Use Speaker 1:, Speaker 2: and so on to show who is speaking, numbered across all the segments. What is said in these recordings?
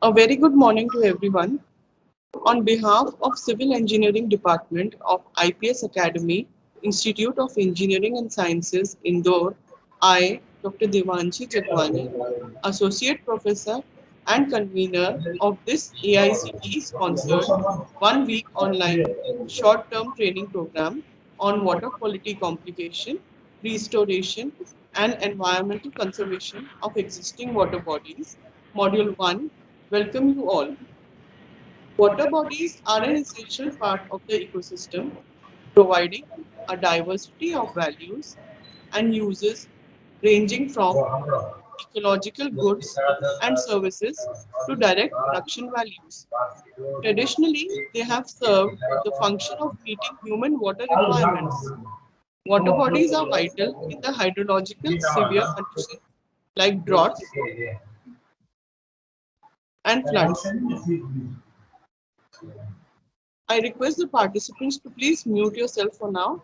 Speaker 1: A very good morning to everyone. On behalf of Civil Engineering Department of IPS Academy, Institute of Engineering and Sciences, Indore, I, Dr. Devanshi Jagwani, Associate Professor and Convener of this AICTE-sponsored one-week online short-term training program on water quality complication, restoration, and environmental conservation of existing water bodies, Module 1, welcome you all. Water bodies are an essential part of the ecosystem, providing a diversity of values and uses ranging from ecological goods and services to direct production values. Traditionally, they have served the function of meeting human water requirements. Water bodies are vital in the hydrological severe conditions like droughts and floods. I request the participants to please mute yourself for now.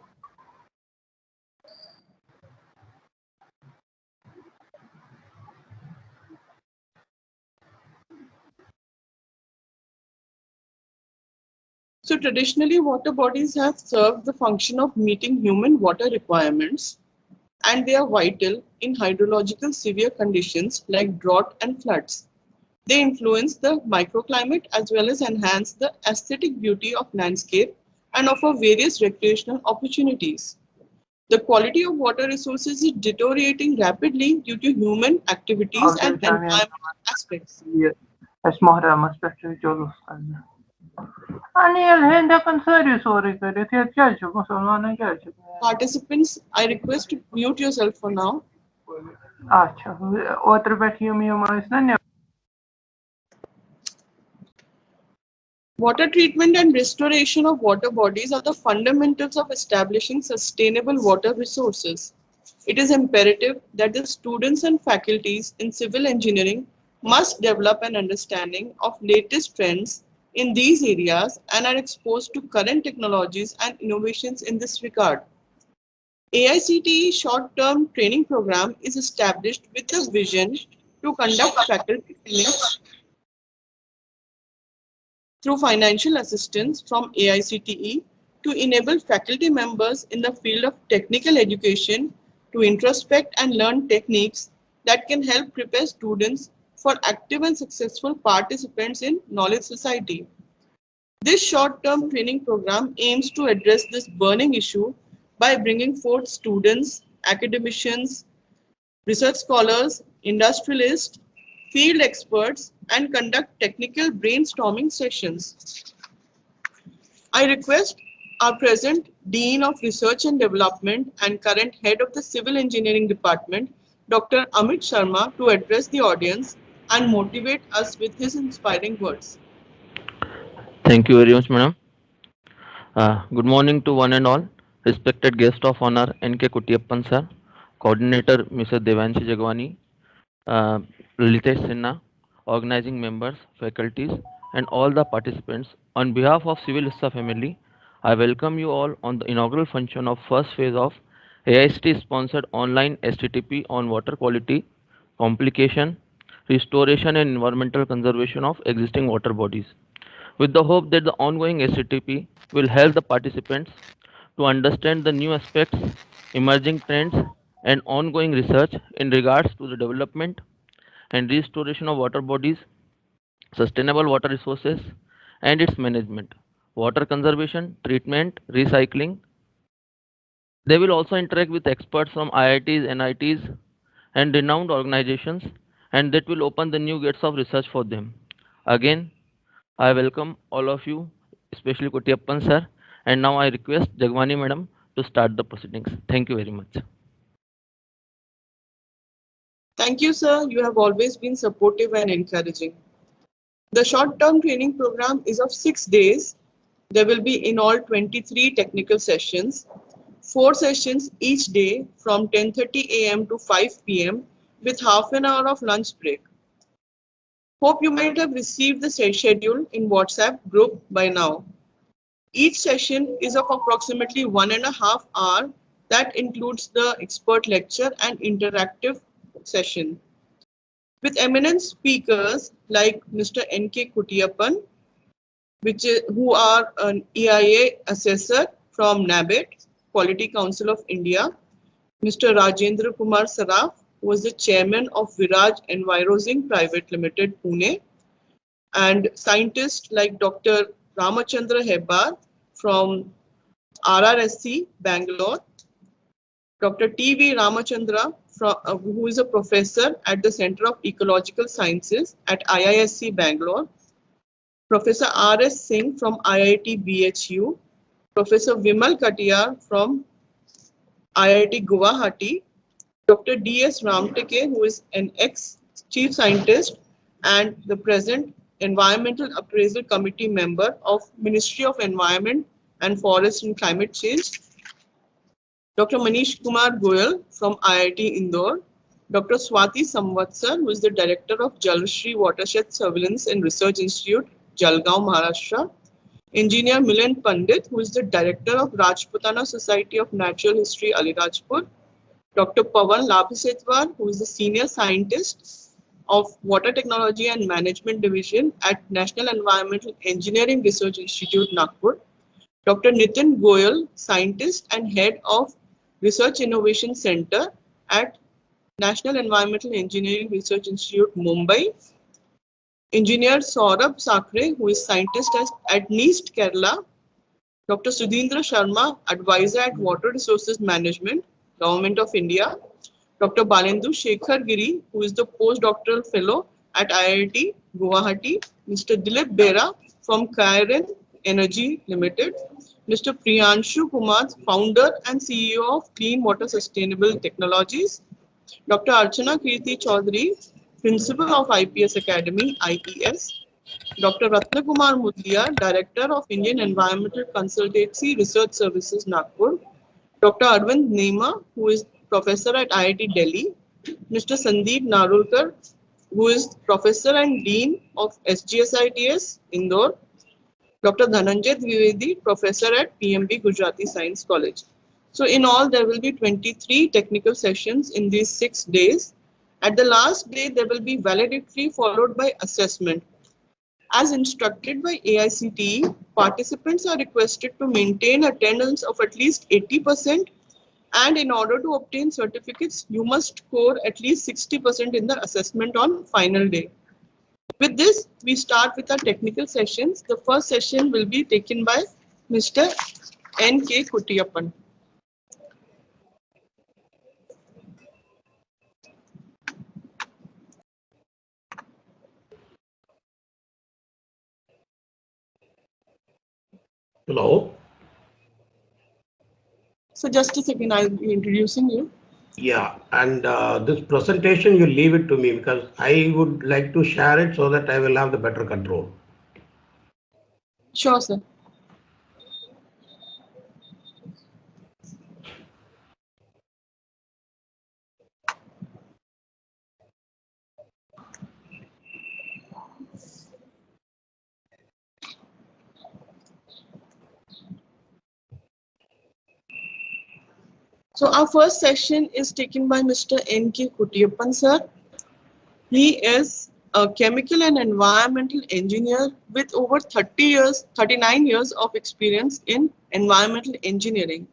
Speaker 1: So traditionally, water bodies have served the function of meeting human water requirements, and they are vital in hydrological severe conditions like drought and floods. They influence the microclimate as well as enhance the aesthetic beauty of landscape and offer various recreational opportunities. The quality of water resources is deteriorating rapidly due to human activities and environmental aspects. Participants, I request to mute yourself for now. Water treatment and restoration of water bodies are the fundamentals of establishing sustainable water resources. It is imperative that the students and faculties in civil engineering must develop an understanding of latest trends in these areas and are exposed to current technologies and innovations in this regard. AICTE short-term training program is established with the vision to conduct faculty trainings through financial assistance from AICTE to enable faculty members in the field of technical education to introspect and learn techniques that can help prepare students for active and successful participants in knowledge society. This short-term training program aims to address this burning issue by bringing forth students, academicians, research scholars, industrialists, field experts, and conduct technical brainstorming sessions. I request our present Dean of Research and Development and current Head of the Civil Engineering Department, Dr. Amit Sharma, to address the audience and motivate us with his inspiring words.
Speaker 2: Thank you very much, madam. Good morning to one and all. Respected guest of honor N.K. Kuttiappan sir, coordinator Mr. Devanshi Jagwani, uh, Litesh Sinha, organizing members, faculties, and all the participants. On behalf of Civil Staff family, I welcome you all on the inaugural function of first phase of AIST sponsored online STTP on water quality, complication, restoration and environmental conservation of existing water bodies, with the hope that the ongoing STTP will help the participants to understand the new aspects, emerging trends, and ongoing research in regards to the development and restoration of water bodies, sustainable water resources, and its management. water conservation, treatment, recycling. They will also interact with experts from IITs, NITs, and renowned organizations, and that will open the new gates of research for them. Again, I welcome all of you, especially Kuttiappan sir, and now I request Jagwani madam to start the proceedings. Thank you very much.
Speaker 1: Thank you, sir. You have always been supportive and encouraging. The short-term training program is of 6 days. There will be in all 23 technical sessions, 4 sessions each day from 10:30 a.m. to 5 p.m. with half an hour of lunch break. Hope you might have received the schedule in WhatsApp group by now. Each session is of approximately 1.5 hours. That includes the expert lecture and interactive session, with eminent speakers like Mr. N.K. Kuttiappan, who are an EIA assessor from NABET, Quality Council of India, Mr. Rajendra Kumar Saraf, who was the chairman of Viraj Enviro Private Limited, Pune, and scientists like Dr. Ramachandra Hebbar from RRSC, Bangalore, Dr. T.V. Ramachandra, who is a professor at the Center of Ecological Sciences at IISc, Bangalore, Professor R.S. Singh from IIT BHU, Professor Vimal Katiyar from IIT Guwahati, Dr. D.S. Ramteke, who is an ex-chief scientist and the present Environmental Appraisal Committee member of Ministry of Environment and Forest and Climate Change, Dr. Manish Kumar Goyal from IIT Indore, Dr. Swati Samvatsar, who is the Director of Jalshri Watershed Surveillance and Research Institute, Jalgaon, Maharashtra, Engineer Milan Pandit, who is the Director of Rajputana Society of Natural History, Alirajpur, Dr. Pawan Labhasetwar, who is the Senior Scientist of Water Technology and Management Division at National Environmental Engineering Research Institute, Nagpur, Dr. Nitin Goyal, Scientist and Head of Research Innovation Center at National Environmental Engineering Research Institute, Mumbai, Engineer Saurabh Sakre, who is Scientist at NEAST, Kerala, Dr. Sudhindra Sharma, Advisor at Water Resources Management, Government of India, Dr. Balendu Shekhar Giri, who is the Postdoctoral Fellow at IIT Guwahati, Mr. Dilip Bera from Kairen Energy Limited, Mr. Priyanshu Kumar, Founder and CEO of Clean Water Sustainable Technologies, Dr. Archana Kirti Chaudhary, Principal of IPS Academy, IPS, Dr. Ratnakumar Mudlia, Director of Indian Environmental Consultancy Research Services, Nagpur, Dr. Arvind Nema, who is Professor at IIT Delhi, Mr. Sandeep Narulkar, who is Professor and Dean of SGSITS, Indore, Dr. Dhananjay Dwivedi, Professor at PMB Gujarati Science College. So in all, there will be 23 technical sessions in these 6 days. At the last day, there will be valedictory followed by assessment. As instructed by AICTE, participants are requested to maintain attendance of at least 80%, and in order to obtain certificates, you must score at least 60% in the assessment on final day. With this, we start with our technical sessions. The first session will be taken by Mr. N.K. Kuttiappan.
Speaker 3: Hello.
Speaker 1: So just a second, I'll be introducing you.
Speaker 3: Yeah, and this presentation you leave it to me because I would like to share it so that I will have the better control.
Speaker 1: Sure, sir. So our first session is taken by Mr. N.K. Kuttiappan, sir. He is a chemical and environmental engineer with over 39 years of experience in environmental engineering.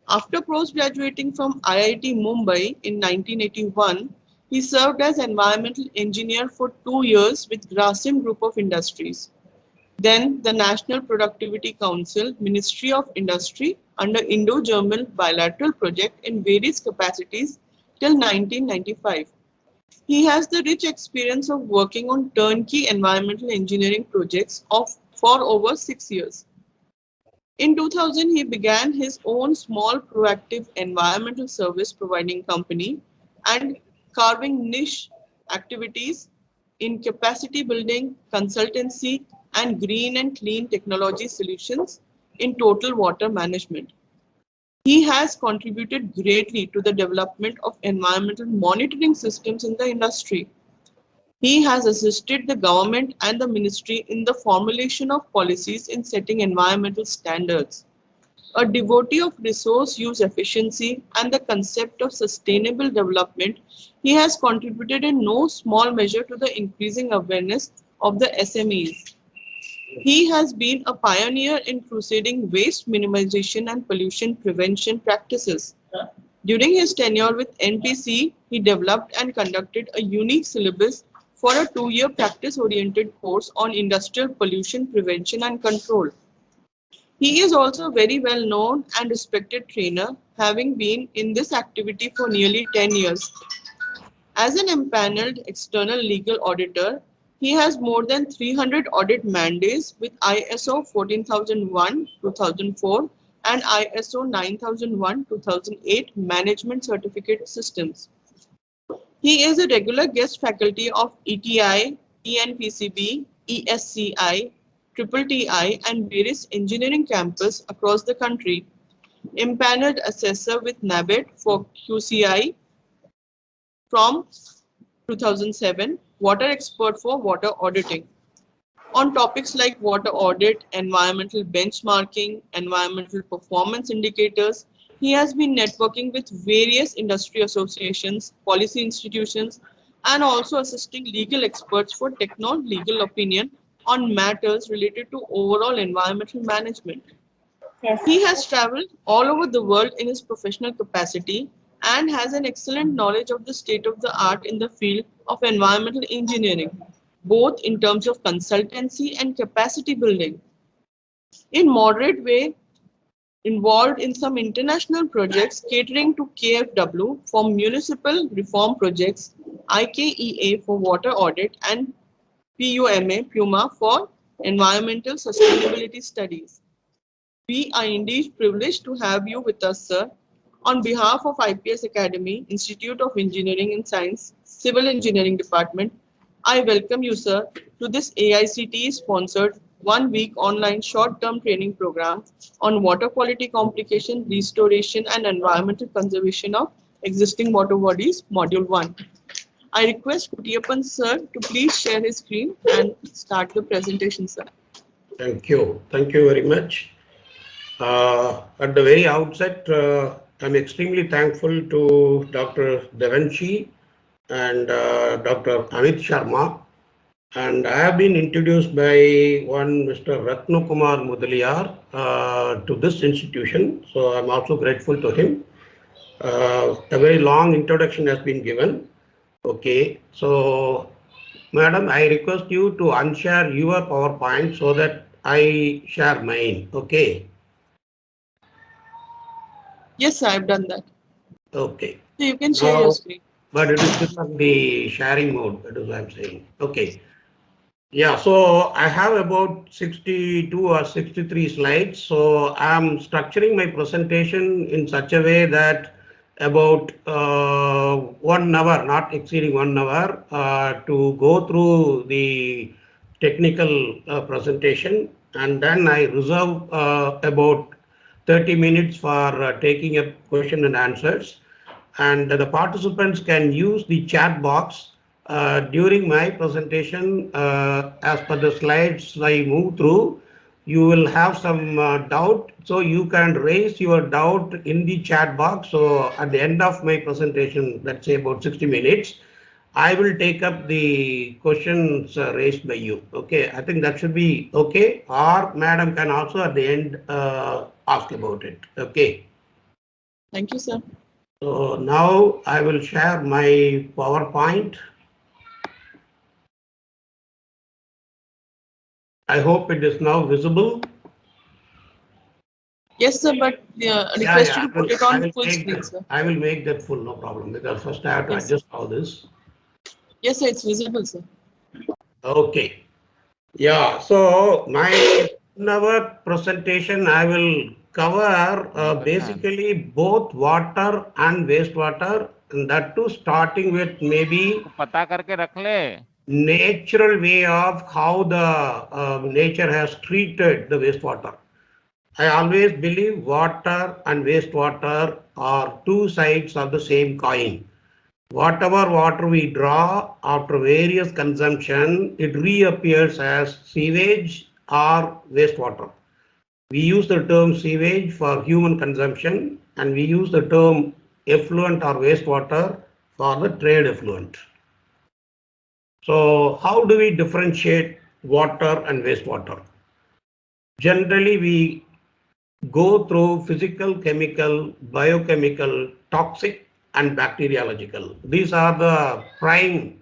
Speaker 1: After post-graduating from IIT Mumbai in 1981, he served as environmental engineer for 2 years with Grasim Group of Industries. Then the National Productivity Council, Ministry of Industry under Indo-German bilateral project in various capacities till 1995. He has the rich experience of working on turnkey environmental engineering projects for over 6 years. In 2000, he began his own small proactive environmental service providing company and carving niche activities in capacity building, consultancy, and green and clean technology solutions in total water management. He has contributed greatly to the development of environmental monitoring systems in the industry. He has assisted the government and the ministry in the formulation of policies in setting environmental standards. A devotee of resource use efficiency and the concept of sustainable development, he has contributed in no small measure to the increasing awareness of the SMEs. He has been a pioneer in crusading waste minimization and pollution prevention practices. During his tenure with NPC, he developed and conducted a unique syllabus for a 2-year practice-oriented course on industrial pollution prevention and control. He is also a very well-known and respected trainer, having been in this activity for nearly 10 years. As an empaneled external legal auditor, he has more than 300 audit mandates with ISO 14001-2004 and ISO 9001-2008 management certificate systems. He is a regular guest faculty of ETI, TNPCB, ESCI, TTI, and various engineering campus across the country. Empaneled assessor with NABET for QCI from 2007, water expert for water auditing. On topics like water audit, environmental benchmarking, environmental performance indicators, he has been networking with various industry associations, policy institutions, and also assisting legal experts for techno-legal opinion on matters related to overall environmental management. He has traveled all over the world in his professional capacity and has an excellent knowledge of the state of the art in the field of environmental engineering, both in terms of consultancy and capacity building. In moderate way, involved in some international projects catering to KFW for municipal reform projects, IKEA for water audit, and PUMA for environmental sustainability studies. We are indeed privileged to have you with us, sir. On behalf of IPS Academy, Institute of Engineering and Science, Civil Engineering Department, I welcome you, sir, to this AICTE-sponsored 1-week online short-term training program on water quality complication, restoration, and environmental conservation of existing water bodies, Module 1. I request Kuttiappan, sir, to please share his screen and start the presentation, sir.
Speaker 3: Thank you. Thank you very much. At the very outset, I'm extremely thankful to Dr. Devanshi and Dr. Amit Sharma. And I have been introduced by one Mr. Ratnakumar Mudaliar to this institution. So I'm also grateful to him. A very long introduction has been given. Okay, so Madam, I request you to unshare your PowerPoint so that I share mine. Okay.
Speaker 1: Yes, sir, I've done that.
Speaker 3: Okay.
Speaker 1: So you can share your screen.
Speaker 3: But it is still on the sharing mode. That is what I'm saying. Okay. Yeah, so I have about 62 or 63 slides. So I'm structuring my presentation in such a way that about 1 hour, not exceeding 1 hour, to go through the technical presentation, and then I reserve about 30 minutes for taking up question and answers. And the participants can use the chat box during my presentation. As per the slides I move through, you will have some doubt, so you can raise your doubt in the chat box. So at the end of my presentation, let's say about 60 minutes, I will take up the questions raised by you. Okay, I think that should be okay. Or Madam can also at the end ask about it. Okay.
Speaker 1: Thank you, sir.
Speaker 3: So now I will share my PowerPoint. I hope it is now visible.
Speaker 1: Yes, sir, but request you to put it on full screen, sir.
Speaker 3: I will make that full, no problem, because first I have to
Speaker 1: Yes, sir.
Speaker 3: adjust all this.
Speaker 1: Yes, sir, it's visible, sir.
Speaker 3: Okay. Yeah, so in our presentation, I will cover basically both water and wastewater, and that too starting with maybe
Speaker 4: पता करके रख ले
Speaker 3: natural way of how the nature has treated the wastewater. I always believe water and wastewater are two sides of the same coin. Whatever water we draw after various consumption, it reappears as sewage or wastewater. We use the term sewage for human consumption, and we use the term effluent or wastewater for the trade effluent. So how do we differentiate water and wastewater? Generally, we go through physical, chemical, biochemical, toxic, and bacteriological. These are the prime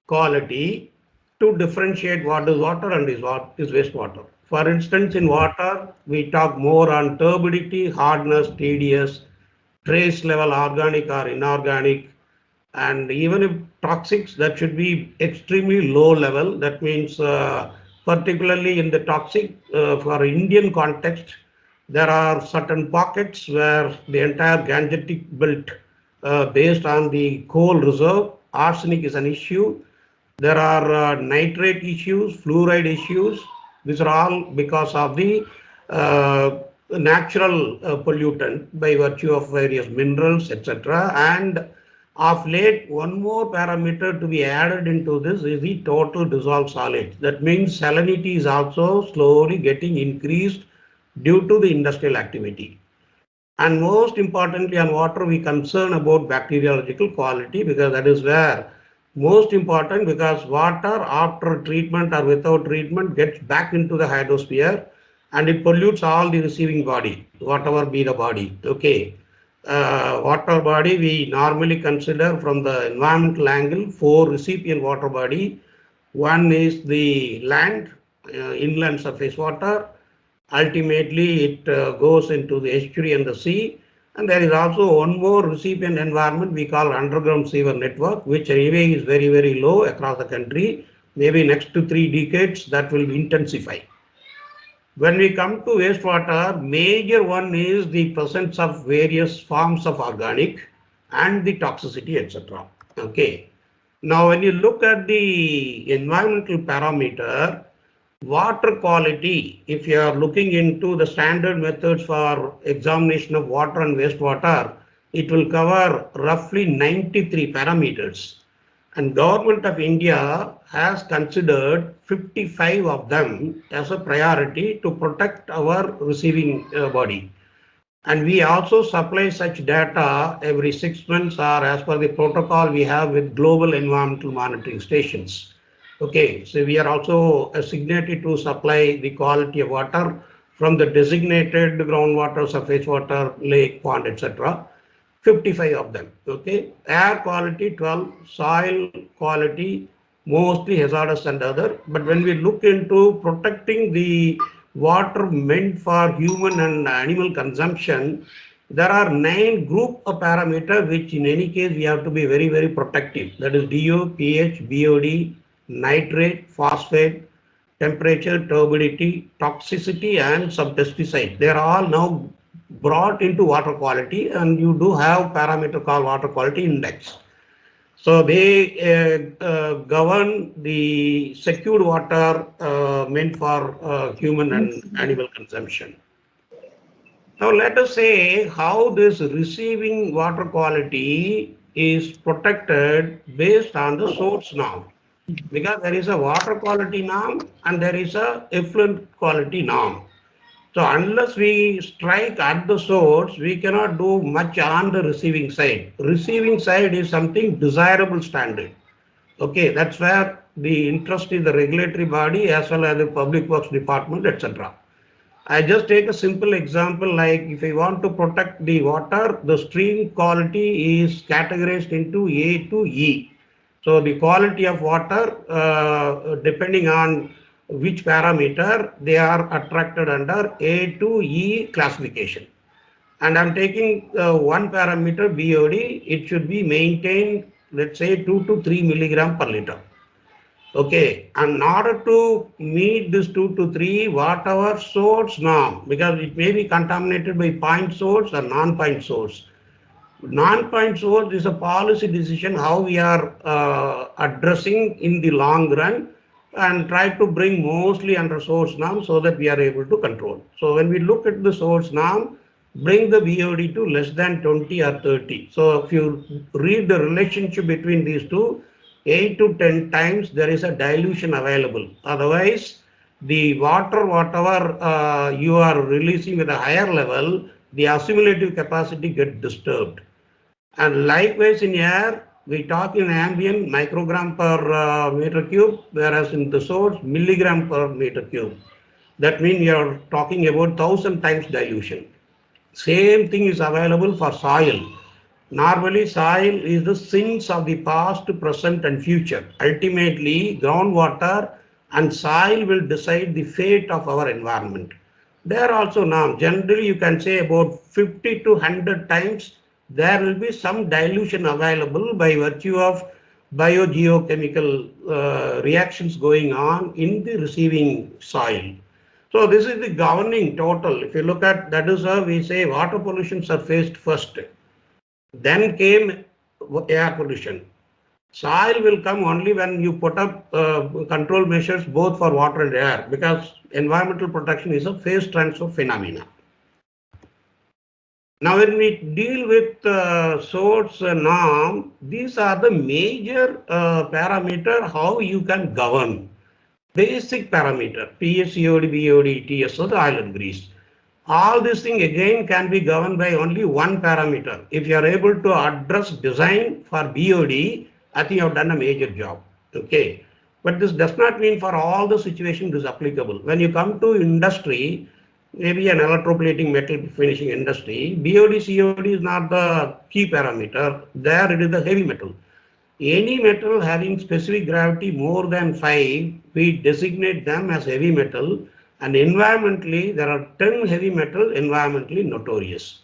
Speaker 3: quality to differentiate what is water and what is wastewater. For instance, in water, we talk more on turbidity, hardness, TDS, trace level organic or inorganic, and even if toxics, that should be extremely low level. That means particularly in the toxic, for Indian context, there are certain pockets where the entire Gangetic belt based on the coal reserve, arsenic is an issue. There are nitrate issues, fluoride issues. These are all because of the natural pollutant by virtue of various minerals, etc. And of late, one more parameter to be added into this is the total dissolved solids. That means salinity is also slowly getting increased due to the industrial activity. And most importantly, on water, we concern about bacteriological quality, because that is where most important, because water after treatment or without treatment gets back into the hydrosphere and it pollutes all the receiving body, whatever be the body. Okay. Water body we normally consider from the environmental angle 4 recipient water body. One is the land, inland surface water. Ultimately, it goes into the estuary and the sea. And there is also one more recipient environment we call underground sewer network, which anyway is very, very low across the country. Maybe next to 3 decades that will intensify. When we come to wastewater, major one is the presence of various forms of organic and the toxicity, etc. Okay. Now, when you look at the environmental parameter, water quality, if you are looking into the standard methods for examination of water and wastewater, it will cover roughly 93 parameters. And Government of India has considered 55 of them as a priority to protect our receiving body. And we also supply such data every 6 months or as per the protocol we have with global environmental monitoring stations. Okay, so we are also a signatory to supply the quality of water from the designated groundwater, surface water, lake, pond, etc. 55 of them. Okay, air quality 12, soil quality mostly hazardous and other. But when we look into protecting the water meant for human and animal consumption, there are 9 group of parameters which in any case we have to be very, very protective. That is DO, pH, BOD, nitrate, phosphate, temperature, turbidity, toxicity, and some pesticides. They are all now brought into water quality, and you do have parameter called water quality index. So they govern the secured water meant for human and animal consumption. Now let us say how this receiving water quality is protected based on the source norm. Because there is a water quality norm and there is a effluent quality norm. So unless we strike at the source, we cannot do much on the receiving side. Receiving side is something desirable standard. Okay, that's where the interest is the regulatory body as well as the public works department, etc. I just take a simple example, like if I want to protect the water, the stream quality is categorized into A to E. So the quality of water, depending on which parameter they are attracted under A to E classification. And I'm taking one parameter BOD, it should be maintained, let's say 2 to 3 milligram per liter. Okay, and in order to meet this 2 to 3, whatever source norm, because it may be contaminated by point source or non-point source. Non-point source is a policy decision how we are addressing in the long run and try to bring mostly under source norm so that we are able to control. So when we look at the source norm, bring the BOD to less than 20 or 30. So if you read the relationship between these two, 8 to 10 times there is a dilution available. Otherwise, the water, whatever you are releasing with a higher level, the assimilative capacity gets disturbed. And likewise in air, we talk in ambient microgram per meter cube, whereas in the source milligram per meter cube. That means you are talking about 1000 times dilution. Same thing is available for soil. Normally, soil is the sins of the past, present, and future. Ultimately, groundwater and soil will decide the fate of our environment. There also now, generally, you can say about 50 to 100 times there will be some dilution available by virtue of biogeochemical reactions going on in the receiving soil. So this is the governing total. If you look at that is how we say water pollution surfaced first. Then came air pollution. Soil will come only when you put up control measures both for water and air, because environmental protection is a phase transfer phenomena. Now when we deal with source norm, these are the major parameter how you can govern. Basic parameter, PSCOD, BOD, TSO, the oil and grease. All these things again can be governed by only one parameter. If you are able to address design for BOD, I think you have done a major job. Okay. But this does not mean for all the situations it is applicable. When you come to industry, maybe an electroplating metal finishing industry, BOD, COD is not the key parameter. There it is the heavy metal. Any metal having specific gravity more than 5, we designate them as heavy metal, and environmentally there are 10 heavy metals environmentally notorious.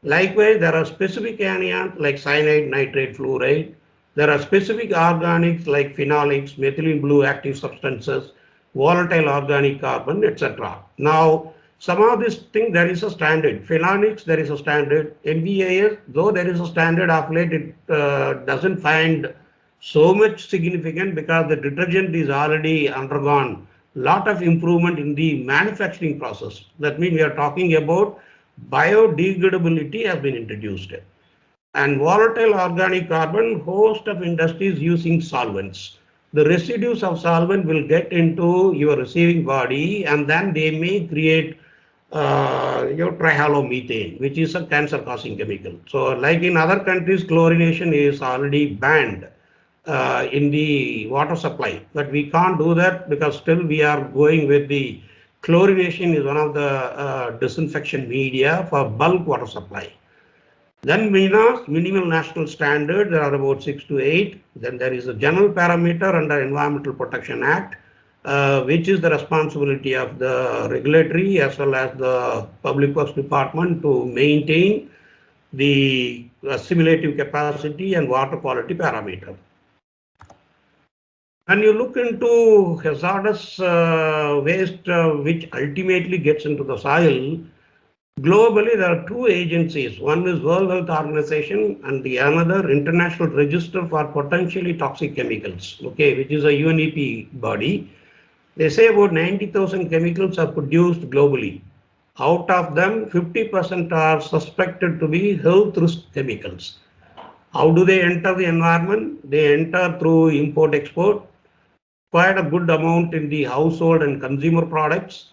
Speaker 3: Likewise, there are specific anions like cyanide, nitrate, fluoride. There are specific organics like phenolics, methylene blue active substances, volatile organic carbon, etc. Now, some of these things there is a standard. Phenolics, there is a standard. NVAS, though there is a standard of late, it doesn't find so much significant because the detergent is already undergone lot of improvement in the manufacturing process. That means we are talking about biodegradability has been introduced. And volatile organic carbon, host of industries using solvents. The residues of solvent will get into your receiving body and then they may create your trihalomethane, which is a cancer causing chemical. So like in other countries, chlorination is already banned in the water supply, but we can't do that because still we are going with the chlorination is one of the disinfection media for bulk water supply. Then MINAS, Minimal National Standard, there are about 6 to 8. Then there is a general parameter under Environmental Protection Act, which is the responsibility of the regulatory as well as the Public Works Department to maintain the assimilative capacity and water quality parameter. When you look into hazardous waste, which ultimately gets into the soil, globally, there are two agencies. One is World Health Organization and the another International Register for Potentially Toxic Chemicals, okay, which is a UNEP body. They say about 90,000 chemicals are produced globally. Out of them, 50% are suspected to be health risk chemicals. How do they enter the environment? They enter through import-export, quite a good amount in the household and consumer products,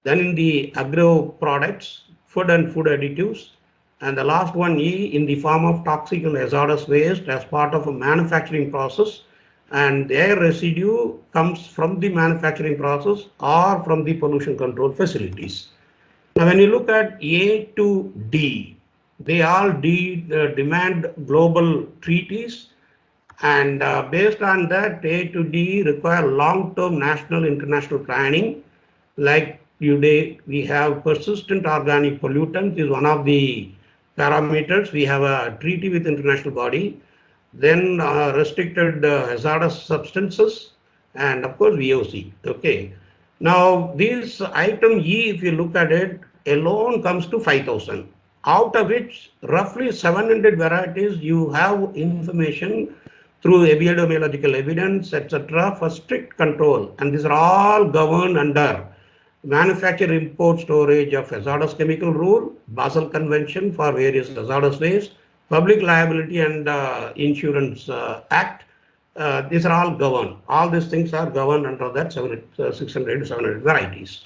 Speaker 3: then in the agro products, food and food additives, and the last one E in the form of toxic and hazardous waste as part of a manufacturing process, and their residue comes from the manufacturing process or from the pollution control facilities. Now when you look at A to D, they all demand global treaties And based on that, A to D require long-term national international planning. Like today, we have persistent organic pollutants is one of the parameters. We have a treaty with international body, then restricted hazardous substances, and of course VOC. Okay. Now this item E, if you look at it, alone comes to 5,000. Out of which roughly 700 varieties you have information through epidemiological evidence, etc., for strict control, and these are all governed under manufacture, import, storage of hazardous chemical rule, Basel Convention for various hazardous waste, Public Liability and Insurance Act. These are all governed. All these things are governed under that 600 to 700 varieties.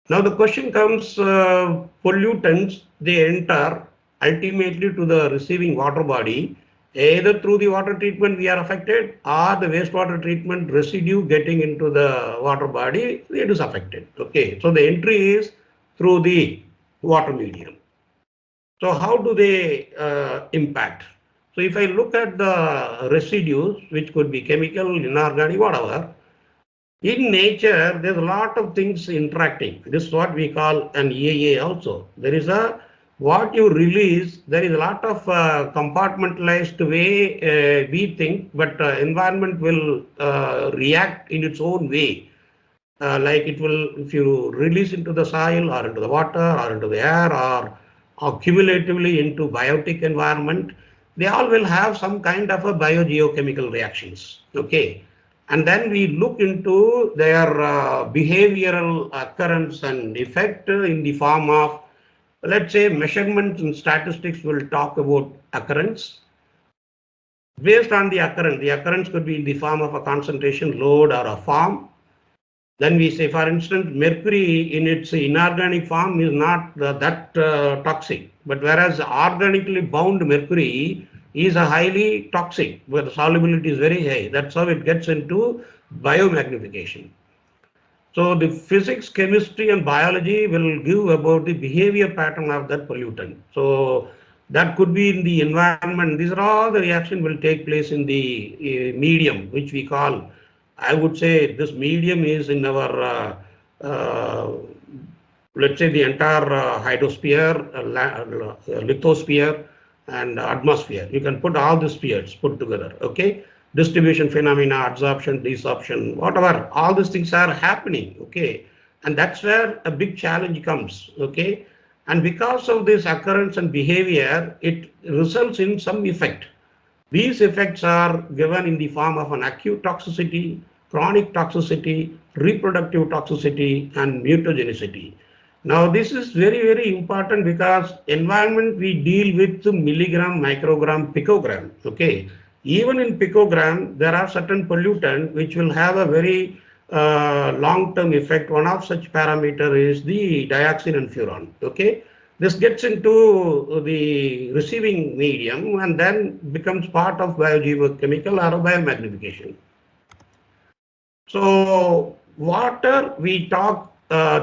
Speaker 3: Now the question comes, pollutants, they enter ultimately to the receiving water body, either through the water treatment we are affected or the wastewater treatment residue getting into the water body, it is affected. Okay, so the entry is through the water medium. So how do they impact? So if I look at the residues, which could be chemical, inorganic, whatever, in nature, there's a lot of things interacting. This is what we call an EAA also. There is a, what you release, there is a lot of compartmentalized way we think, but environment will react in its own way. Like it will, if you release into the soil or into the water or into the air or cumulatively into biotic environment, they all will have some kind of a biogeochemical reactions. Okay. And then we look into their behavioral occurrence and effect in the form of, let's say, measurements and statistics will talk about occurrence. Based on the occurrence could be in the form of a concentration, load, or a form. Then we say, for instance, mercury in its inorganic form is not that toxic, but whereas organically bound mercury is a highly toxic, where the solubility is very high. That's how it gets into biomagnification. So the physics, chemistry, and biology will give about the behavior pattern of that pollutant. So that could be in the environment. These are all the reaction will take place in the medium, which we call, I would say this medium is in our, let's say the entire hydrosphere, lithosphere, and atmosphere. You can put all the spheres put together, okay? Distribution phenomena, absorption, desorption, whatever, all these things are happening, okay? And that's where a big challenge comes, okay? And because of this occurrence and behavior, it results in some effect. These effects are given in the form of an acute toxicity, chronic toxicity, reproductive toxicity, and mutagenicity. Now, this is very, very important because environment we deal with milligram, microgram, picogram. Okay, even in picogram, there are certain pollutants which will have a very long-term effect. One of such parameter is the dioxin and furan. Okay. This gets into the receiving medium and then becomes part of biogeochemical or biomagnification. So water, we talk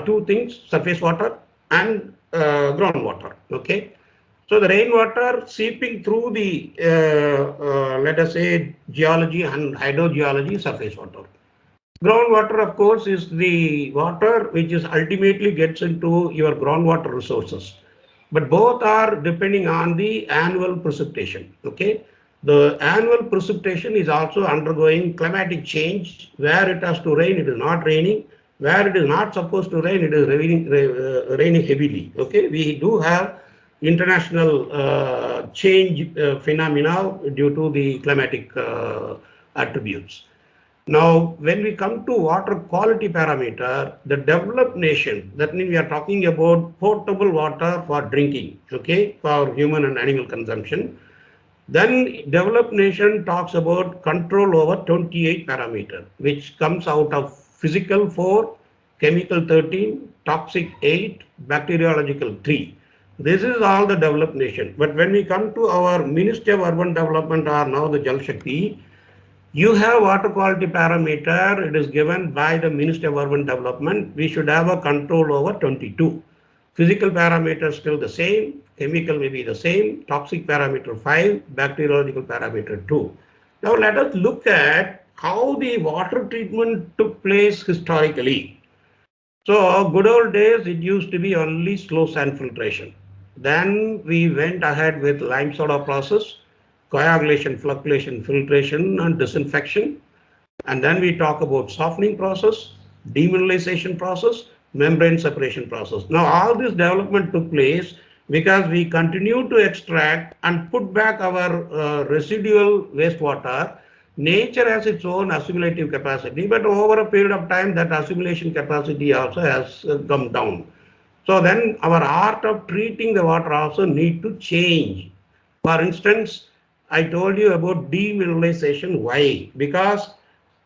Speaker 3: two things, surface water and groundwater. Okay. So the rainwater seeping through the, let us say, geology and hydrogeology, surface water. Groundwater, of course, is the water which is ultimately gets into your groundwater resources. But both are depending on the annual precipitation. Okay, the annual precipitation is also undergoing climatic change. Where it has to rain, it is not raining. Where it is not supposed to rain, it is raining heavily. Okay, we do have international change phenomena due to the climatic attributes. Now, when we come to water quality parameter, the developed nation, that means we are talking about potable water for drinking, okay, for human and animal consumption. Then developed nation talks about control over 28 parameter, which comes out of physical 4, chemical 13, toxic 8, bacteriological 3. This is all the developed nation. But when we come to our Ministry of Urban Development or now the Jal Shakti, you have water quality parameter, it is given by the Ministry of Urban Development. We should have a control over 22. Physical parameters still the same, chemical may be the same, toxic parameter 5, bacteriological parameter 2. Now let us look at how the water treatment took place historically. So good old days, it used to be only slow sand filtration. Then we went ahead with lime soda process, coagulation, flocculation, filtration, and disinfection. And then we talk about softening process, demineralization process, membrane separation process. Now all this development took place because we continue to extract and put back our residual wastewater. Nature has its own assimilative capacity, but over a period of time that assimilation capacity also has come down. So then our art of treating the water also need to change. For instance, I told you about demineralization. Why? Because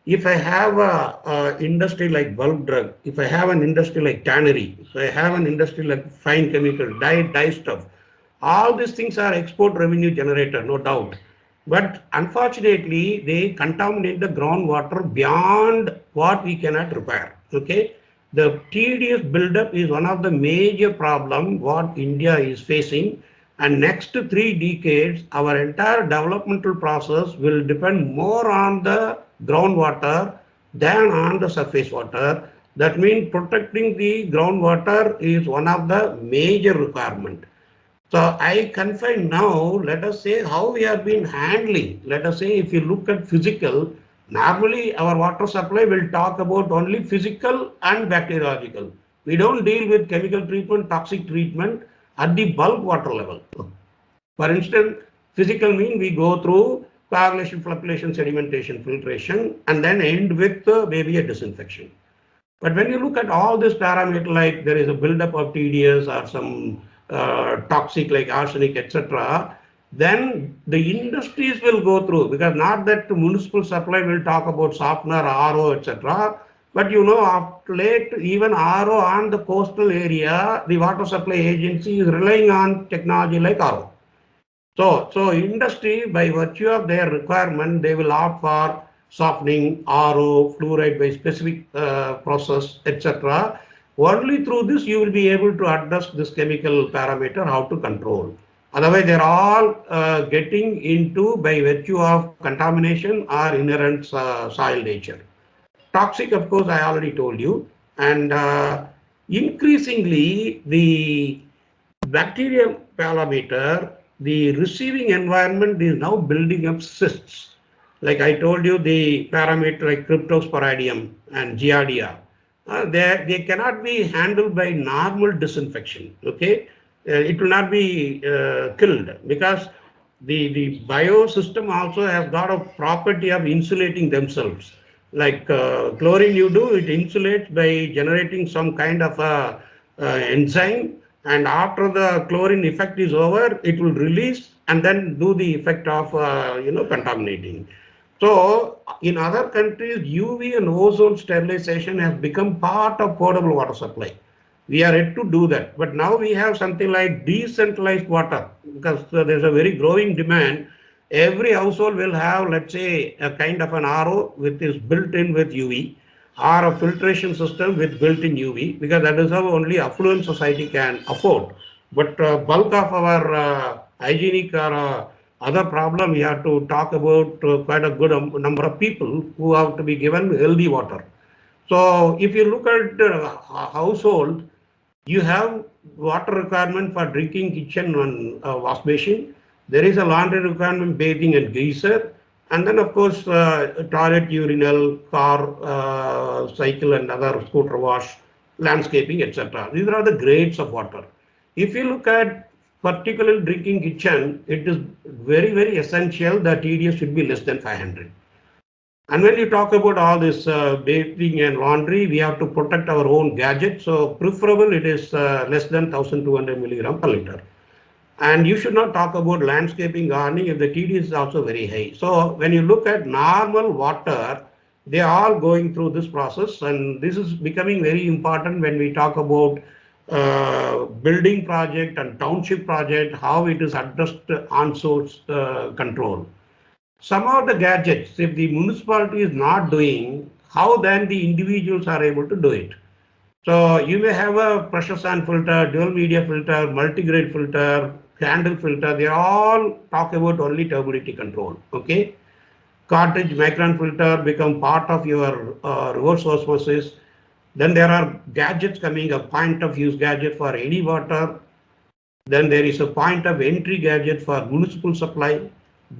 Speaker 3: if I have a industry like bulk drug, if I have an industry like tannery, so I have an industry like fine chemical, dye stuff, all these things are export revenue generator, no doubt. But unfortunately, they contaminate the groundwater beyond what we cannot repair. Okay, the tedious buildup is one of the major problem what India is facing. And next 3 decades, our entire developmental process will depend more on the groundwater than on the surface water. That means protecting the groundwater is one of the major requirement. So I confine now, let us say how we have been handling. Let us say if you look at physical, normally our water supply will talk about only physical and bacteriological. We don't deal with chemical treatment, toxic treatment at the bulk water level. For instance, physical mean we go through coagulation, flocculation, sedimentation, filtration, and then end with maybe a disinfection. But when you look at all this parameter, like there is a buildup of TDS or some toxic like arsenic, etc., then the industries will go through, because not that the municipal supply will talk about softener, RO, etc. But you know, of late, even RO on the coastal area, the water supply agency is relying on technology like RO. So industry, by virtue of their requirement, they will opt for softening, RO, fluoride by specific process, etc. Only through this you will be able to address this chemical parameter, how to control. Otherwise, they're all getting into by virtue of contamination or inherent soil nature. Toxic, of course, I already told you. And increasingly, the bacterial parameter, the receiving environment is now building up cysts. Like I told you, the parameter like cryptosporidium and giardia, they cannot be handled by normal disinfection. Okay, it will not be killed, because the biosystem also has got a property of insulating themselves. Like chlorine, you do it insulates by generating some kind of a enzyme, and after the chlorine effect is over, it will release and then do the effect of contaminating. So in other countries, UV and ozone sterilization has become part of potable water supply. We are yet to do that, but now we have something like decentralized water, because there's a very growing demand. Every household will have, let's say, a kind of an RO which is built in with UV, or a filtration system with built-in UV, because that is how only affluent society can afford. But bulk of our hygienic or other problem, we have to talk about quite a good number of people who have to be given healthy water. So if you look at household, you have water requirement for drinking, kitchen and wash basin. There is a laundry requirement, bathing and geyser. And then of course, toilet, urinal, car, cycle and other scooter wash, landscaping, etc. These are the grades of water. If you look at particularly drinking kitchen, it is very, very essential that TDS should be less than 500. And when you talk about all this bathing and laundry, we have to protect our own gadget. So preferable it is less than 1200 milligram per liter. And you should not talk about landscaping, gardening if the TDS is also very high. So when you look at normal water, they are all going through this process, and this is becoming very important when we talk about building project and township project, how it is addressed on source control. Some of the gadgets, if the municipality is not doing, how then the individuals are able to do it? So you may have a pressure sand filter, dual media filter, multigrade filter, candle filter. They all talk about only turbidity control. Okay. cartridge micron filter become part of your reverse osmosis. Then there are gadgets coming, a point of use gadget for any water. Then there is a point of entry gadget for municipal supply,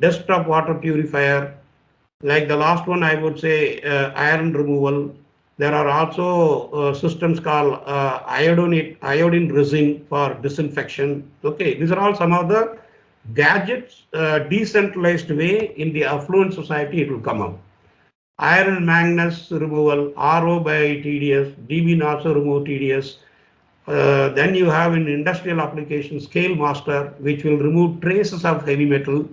Speaker 3: desktop water purifier. Like the last one, I would say iron removal. There are also systems called iodine resin for disinfection. Okay, these are all some of the gadgets, decentralized way in the affluent society it will come up. Iron manganese removal, RO by TDS, DB also remove TDS. Then you have in industrial application scale master, which will remove traces of heavy metal,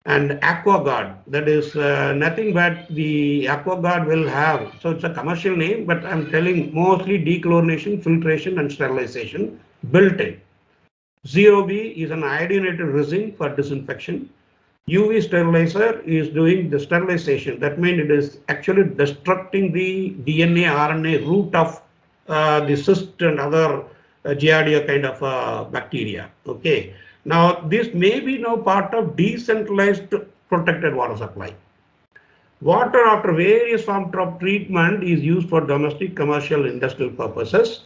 Speaker 3: and AquaGuard, that is nothing but the AquaGuard will have, so it's a commercial name, but I'm telling mostly dechlorination, filtration and sterilization built in. Zero B is an iodinated resin for disinfection. UV sterilizer is doing the sterilization. That means it is actually destructing the DNA, RNA root of the cyst and other Giardia kind of bacteria. Okay. Now this may be now part of decentralized protected water supply. Water after various forms of treatment is used for domestic, commercial, industrial purposes.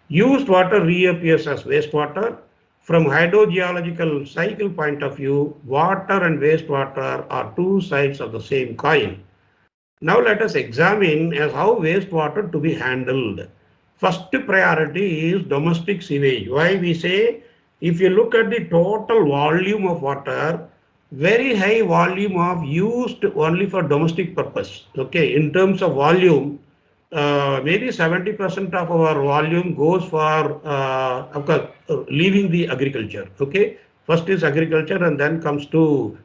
Speaker 3: Used water reappears as wastewater. From hydrogeological cycle point of view, water and wastewater are two sides of the same coin. Now let us examine as how wastewater to be handled. First priority is domestic sewage. Why we say, if you look at the total volume of water, very high volume of used only for domestic purpose. Okay, in terms of volume, maybe 70% of our volume goes for of course, leaving the agriculture. Okay, first is agriculture and then comes to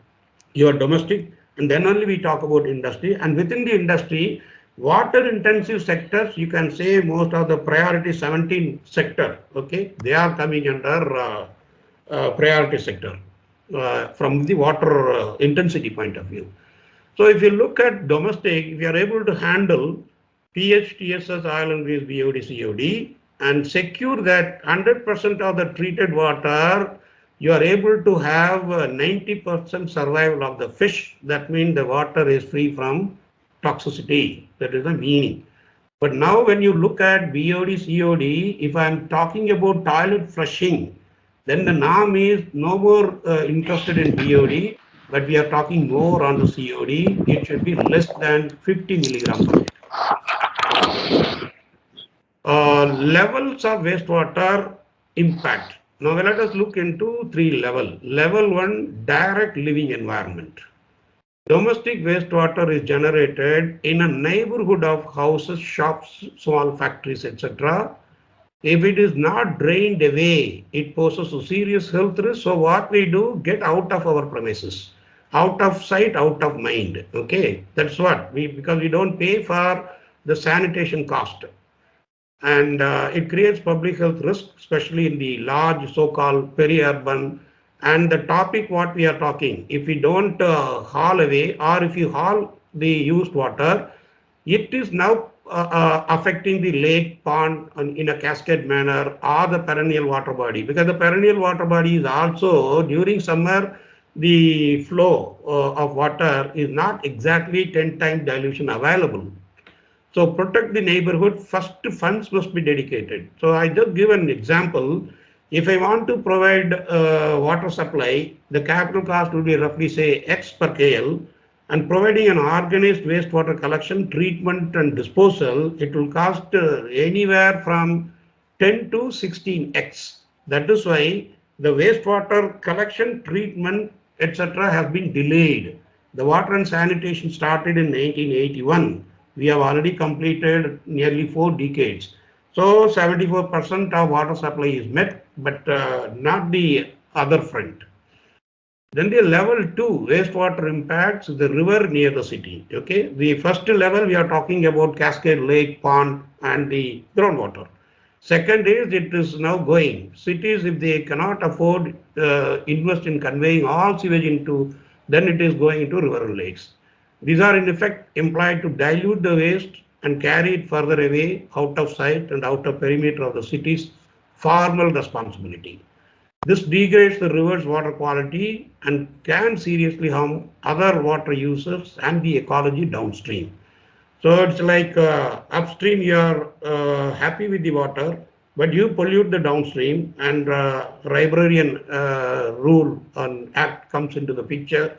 Speaker 3: your domestic, and then only we talk about industry. And within the industry, water intensive sectors, you can say most of the priority 17 sector. Okay, they are coming under priority sector from the water intensity point of view. So if you look at domestic, if you are able to handle pH, TSS, oil and grease, BOD, COD, and secure that 100% of the treated water, you are able to have 90% survival of the fish. That means the water is free from toxicity. That is the meaning. But now when you look at BOD, COD, if I am talking about toilet flushing, then the NAM is no more interested in BOD, but we are talking more on the COD. It should be less than 50 milligram per liter. Levels of wastewater impact. Now let us look into three levels. Level 1, direct living environment. Domestic wastewater is generated in a neighborhood of houses, shops, small factories, etc. If it is not drained away, it poses a serious health risk. So what we do, get out of our premises, out of sight, out of mind. Okay, that's what we, because we don't pay for the sanitation cost. And it creates public health risk, especially in the large so-called peri-urban. And the topic what we are talking, if we don't haul away, or if you haul the used water, it is now affecting the lake, pond in a cascade manner, or the perennial water body, because the perennial water body is also during summer, the flow of water is not exactly 10 times dilution available. So protect the neighborhood, first funds must be dedicated. So I just give an example. If I want to provide water supply, the capital cost will be roughly say X per KL, and providing an organized wastewater collection, treatment and disposal, it will cost anywhere from 10 to 16X. That is why the wastewater collection, treatment, etc. have been delayed. The water and sanitation started in 1981. We have already completed nearly 4 decades. So 74% of water supply is met, but not the other front. Then the level 2, wastewater impacts the river near the city. Okay, the first level we are talking about cascade, lake, pond and the groundwater. Second is it is now going. Cities, if they cannot afford invest in conveying all sewage into, then it is going into river and lakes. These are in effect employed to dilute the waste and carry it further away, out of sight and out of perimeter of the city's formal responsibility. This degrades the river's water quality and can seriously harm other water users and the ecology downstream. So it's like upstream you are happy with the water, but you pollute the downstream, and riparian rule and act comes into the picture.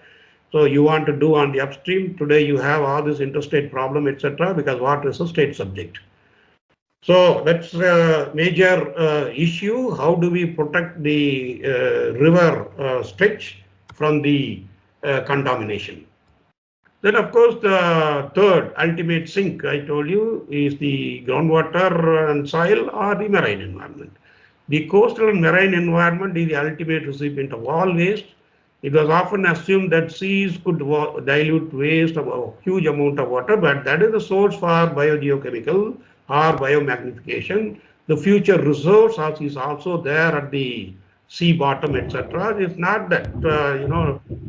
Speaker 3: So you want to do on the upstream. Today you have all this interstate problem, etc., because water is a state subject. So that's a major issue. How do we protect the river stretch from the contamination? Then, of course, the third ultimate sink, I told you, is the groundwater and soil or the marine environment. The coastal and marine environment is the ultimate recipient of all waste. It was often assumed that seas could dilute waste of a huge amount of water, but that is the source for biogeochemical or biomagnification. The future resource is also there at the sea bottom, etc. It's not that,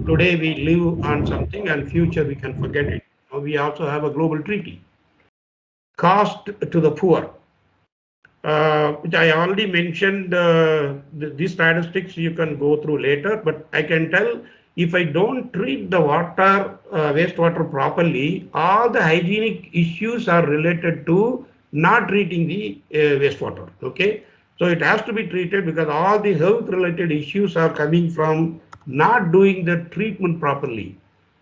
Speaker 3: today we live on something and future we can forget it. We also have a global treaty. Cost to the poor. Which I already mentioned, these statistics you can go through later, but I can tell if I don't treat the water, wastewater properly, all the hygienic issues are related to not treating the wastewater. Okay, so it has to be treated because all the health related issues are coming from not doing the treatment properly.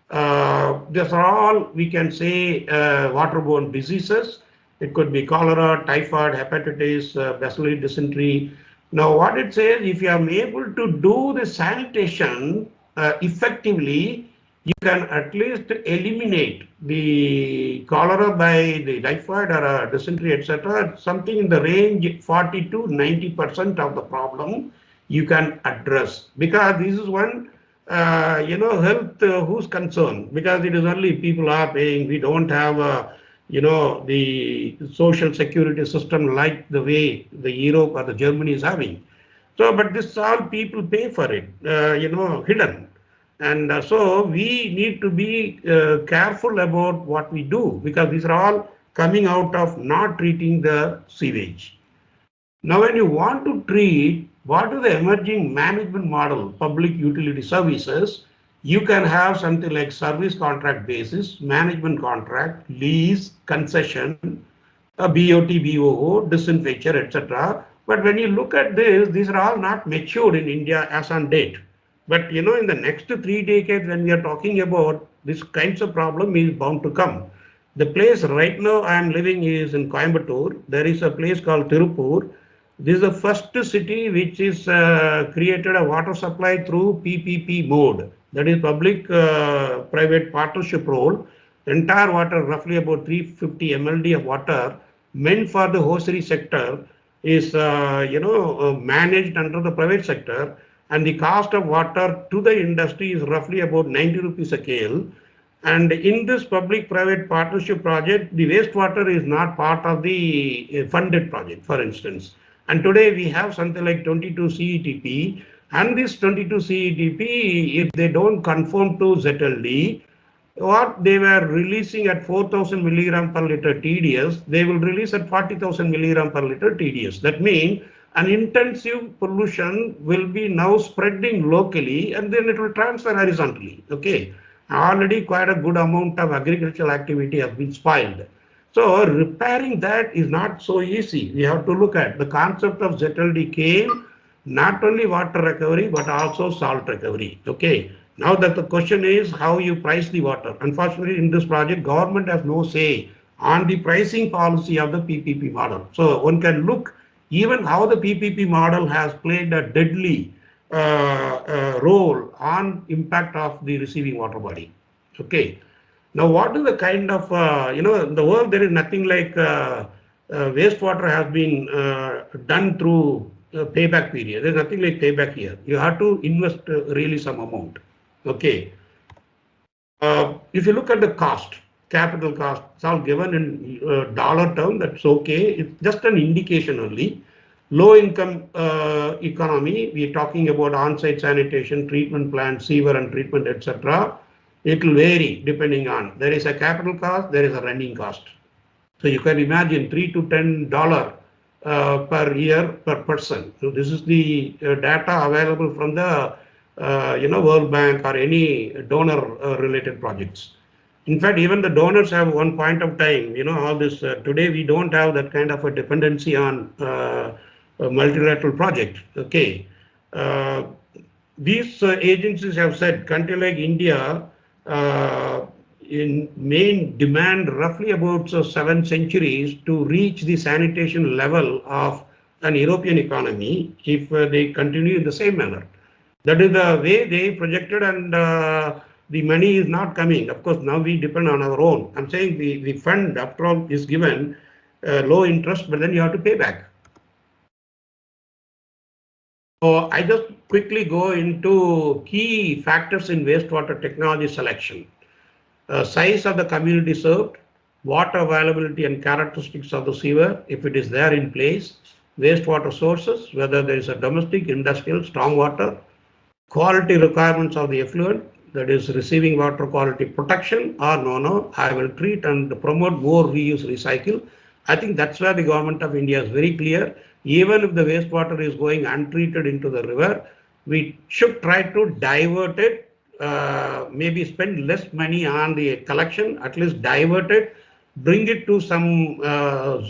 Speaker 3: These are all, we can say, waterborne diseases. It could be cholera, typhoid, hepatitis, bacillary dysentery. Now, what it says, if you are able to do the sanitation effectively, you can at least eliminate the cholera by the typhoid or dysentery, etc. Something in the range 40 to 90% of the problem you can address, because this is one health who's concerned, because it is only people are paying. We don't have the social security system like the way the Europe or the Germany is having. So, but this all people pay for it, hidden. And so we need to be careful about what we do, because these are all coming out of not treating the sewage. Now, when you want to treat, what is the emerging management model, public utility services, you can have something like service contract basis, management contract, lease, concession, a BOT, BOO, disinfecture, etc. But when you look at this, these are all not matured in India as on date. But in the next 3 decades, when we are talking about this kinds of problem is bound to come. The place right now I am living is in Coimbatore. There is a place called Tirupur. This is the first city which is created a water supply through PPP mode. That is public-private partnership role. The entire water, roughly about 350 MLD of water, meant for the hosiery sector, is managed under the private sector, and the cost of water to the industry is roughly about 90 rupees a KL. And in this public-private partnership project, the wastewater is not part of the funded project, for instance. And today we have something like 22 CETP, and this 22 CETP, if they don't conform to ZLD, what they were releasing at 4,000 milligram per liter TDS, they will release at 40,000 milligram per liter TDS. That means an intensive pollution will be now spreading locally, and then it will transfer horizontally. Okay, already quite a good amount of agricultural activity has been spoiled. So repairing that is not so easy. We have to look at the concept of ZLD came not only water recovery but also salt recovery. Okay. Now that the question is how you price the water. Unfortunately, in this project, government has no say on the pricing policy of the PPP model. So one can look even how the PPP model has played a deadly role on impact of the receiving water body. Okay. Now, what is the kind of, in the world, there is nothing like wastewater has been done through payback period. There's nothing like payback here. You have to invest really some amount. Okay. If you look at the cost, capital cost, it's all given in dollar term. That's okay. It's just an indication only. Low income economy, we're talking about on-site sanitation, treatment plant, sewer and treatment, etc. It will vary depending on, there is a capital cost, there is a running cost. So you can imagine $3 to $10 per year per person. So this is the data available from the World Bank or any donor related projects. In fact, even the donors have one point of time, all this today we don't have that kind of a dependency on a multilateral project. Okay. These agencies have said country like India in main demand roughly about 7 centuries to reach the sanitation level of an European economy if they continue in the same manner. That is the way they projected, and the money is not coming. Of course, now we depend on our own. I'm saying the fund, after all, is given low interest, but then you have to pay back. So I just quickly go into key factors in wastewater technology selection. Size of the community served, water availability and characteristics of the sewer, if it is there in place, wastewater sources, whether there is a domestic, industrial, stormwater, quality requirements of the effluent, that is receiving water quality protection, or no, I will treat and promote more reuse, recycle. I think that's where the government of India is very clear. Even if the wastewater is going untreated into the river, we should try to divert it, maybe spend less money on the collection, at least divert it, bring it to some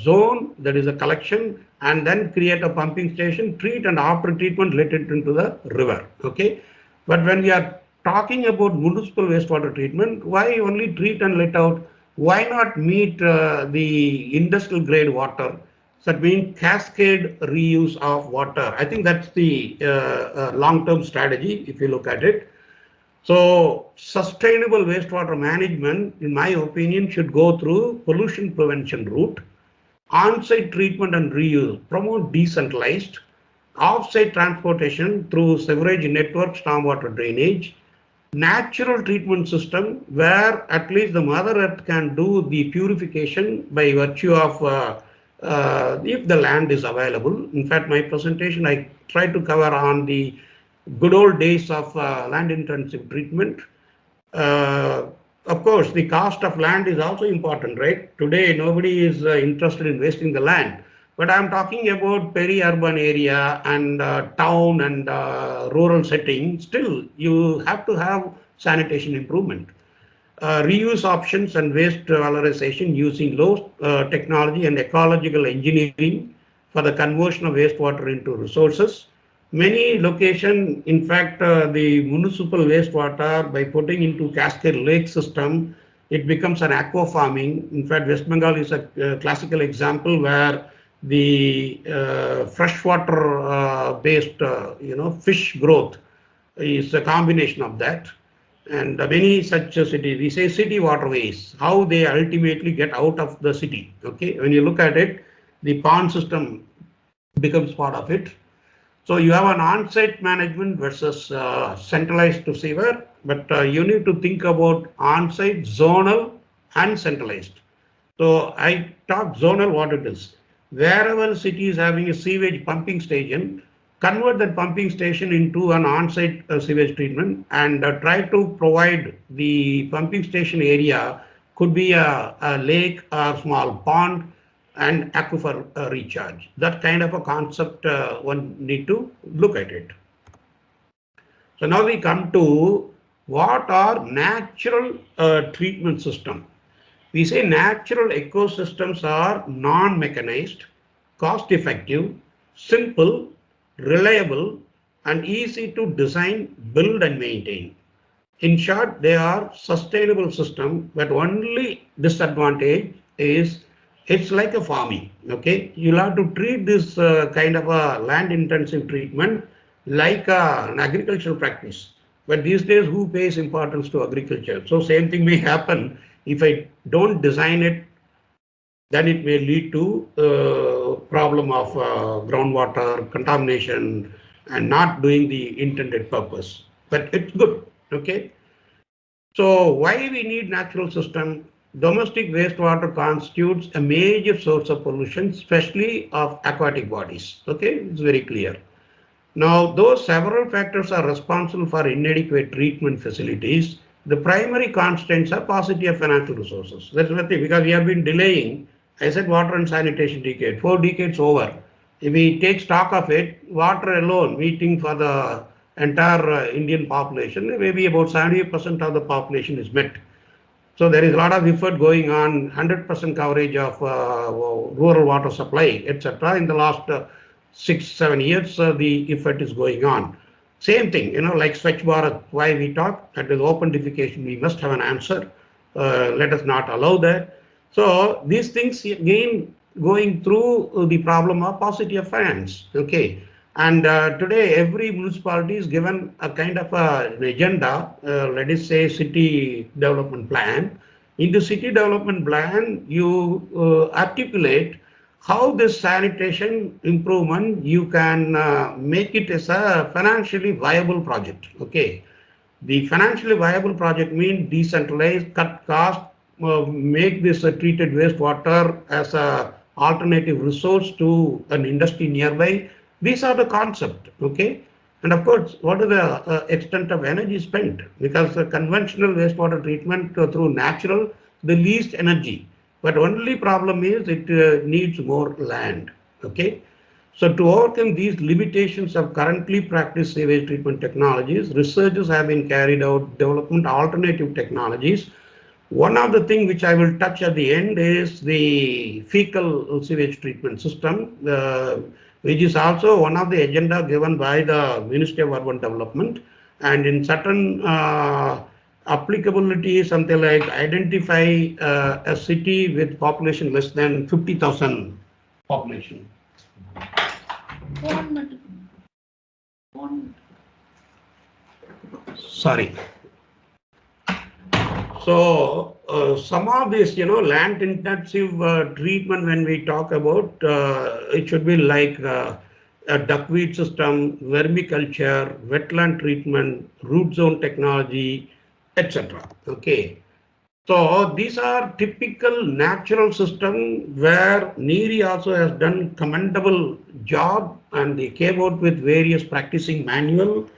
Speaker 3: zone that is a collection, and then create a pumping station, treat, and after treatment let it into the river. Okay, but when we are talking about municipal wastewater treatment, why only treat and let out? Why not meet the industrial grade water? So that means cascade reuse of water. I think that's the long-term strategy if you look at it. So sustainable wastewater management, in my opinion, should go through pollution prevention route, on-site treatment and reuse, promote decentralized, off-site transportation through sewerage network, stormwater drainage, natural treatment system where at least the Mother Earth can do the purification by virtue of if the land is available. In fact, my presentation I try to cover on the good old days of land intensive treatment. Of course, the cost of land is also important, right? Today, nobody is interested in wasting the land. But I'm talking about peri-urban area and town and rural setting. Still, you have to have sanitation improvement. Reuse options and waste valorization using low technology and ecological engineering for the conversion of wastewater into resources. Many locations, in fact, the municipal wastewater, by putting into cascade lake system, it becomes an aqua farming. In fact, West Bengal is a classical example where the freshwater based, fish growth is a combination of that. And many such cities, we say city waterways, how they ultimately get out of the city. Okay, when you look at it, the pond system becomes part of it. So you have an on-site management versus centralized to sewer, but you need to think about on-site, zonal, and centralized. So I talk zonal what it is. Wherever the city is having a sewage pumping station, convert that pumping station into an on-site sewage treatment and try to provide the pumping station area, could be a lake or small pond, and aquifer recharge. That kind of a concept one need to look at it. So now we come to what are natural treatment system. We say natural ecosystems are non-mechanized, cost-effective, simple, reliable, and easy to design, build, and maintain. In short, they are sustainable system, but only disadvantage is it's like a farming. Okay, you'll have to treat this kind of a land-intensive treatment like an agricultural practice. But these days, who pays importance to agriculture? So same thing may happen if I don't design it. Then it may lead to problem of groundwater contamination and not doing the intended purpose. But it's good. Okay. So why we need natural system? Domestic wastewater constitutes a major source of pollution, especially of aquatic bodies. Okay, it's very clear. Now, though several factors are responsible for inadequate treatment facilities, the primary constraints are paucity of financial resources. That's the thing, because we have been delaying. I said water and sanitation decade, 4 decades over. If we take stock of it, water alone, meeting for the entire Indian population, maybe about 70% of the population is met. So there is a lot of effort going on, 100% coverage of rural water supply, etc. In the last 6-7 years, the effort is going on. Same thing, like Swachh Bharat, why we talk, that is open defecation, we must have an answer. Let us not allow that. So these things again going through the problem of paucity of finance. Okay. And today, every municipality is given a kind of an agenda, let us say city development plan. In the city development plan, you articulate how this sanitation improvement, you can make it as a financially viable project. Okay. The financially viable project means decentralize, cut cost, make this treated wastewater as a alternative resource to an industry nearby. These are the concept, okay? And of course, what is the extent of energy spent? Because the conventional wastewater treatment through natural, the least energy. But only problem is it needs more land, okay? So to overcome these limitations of currently practiced sewage treatment technologies, researches have been carried out, development alternative technologies. One of the things which I will touch at the end is the fecal sewage treatment system, which is also one of the agenda given by the Ministry of Urban Development. And in certain applicability, something like identify a city with population less than 50,000 population. Sorry. So some of this, land intensive treatment when we talk about, it should be like a duckweed system, vermiculture, wetland treatment, root zone technology, etc. Okay. So these are typical natural system where NEERI also has done commendable job, and they came out with various practicing manual,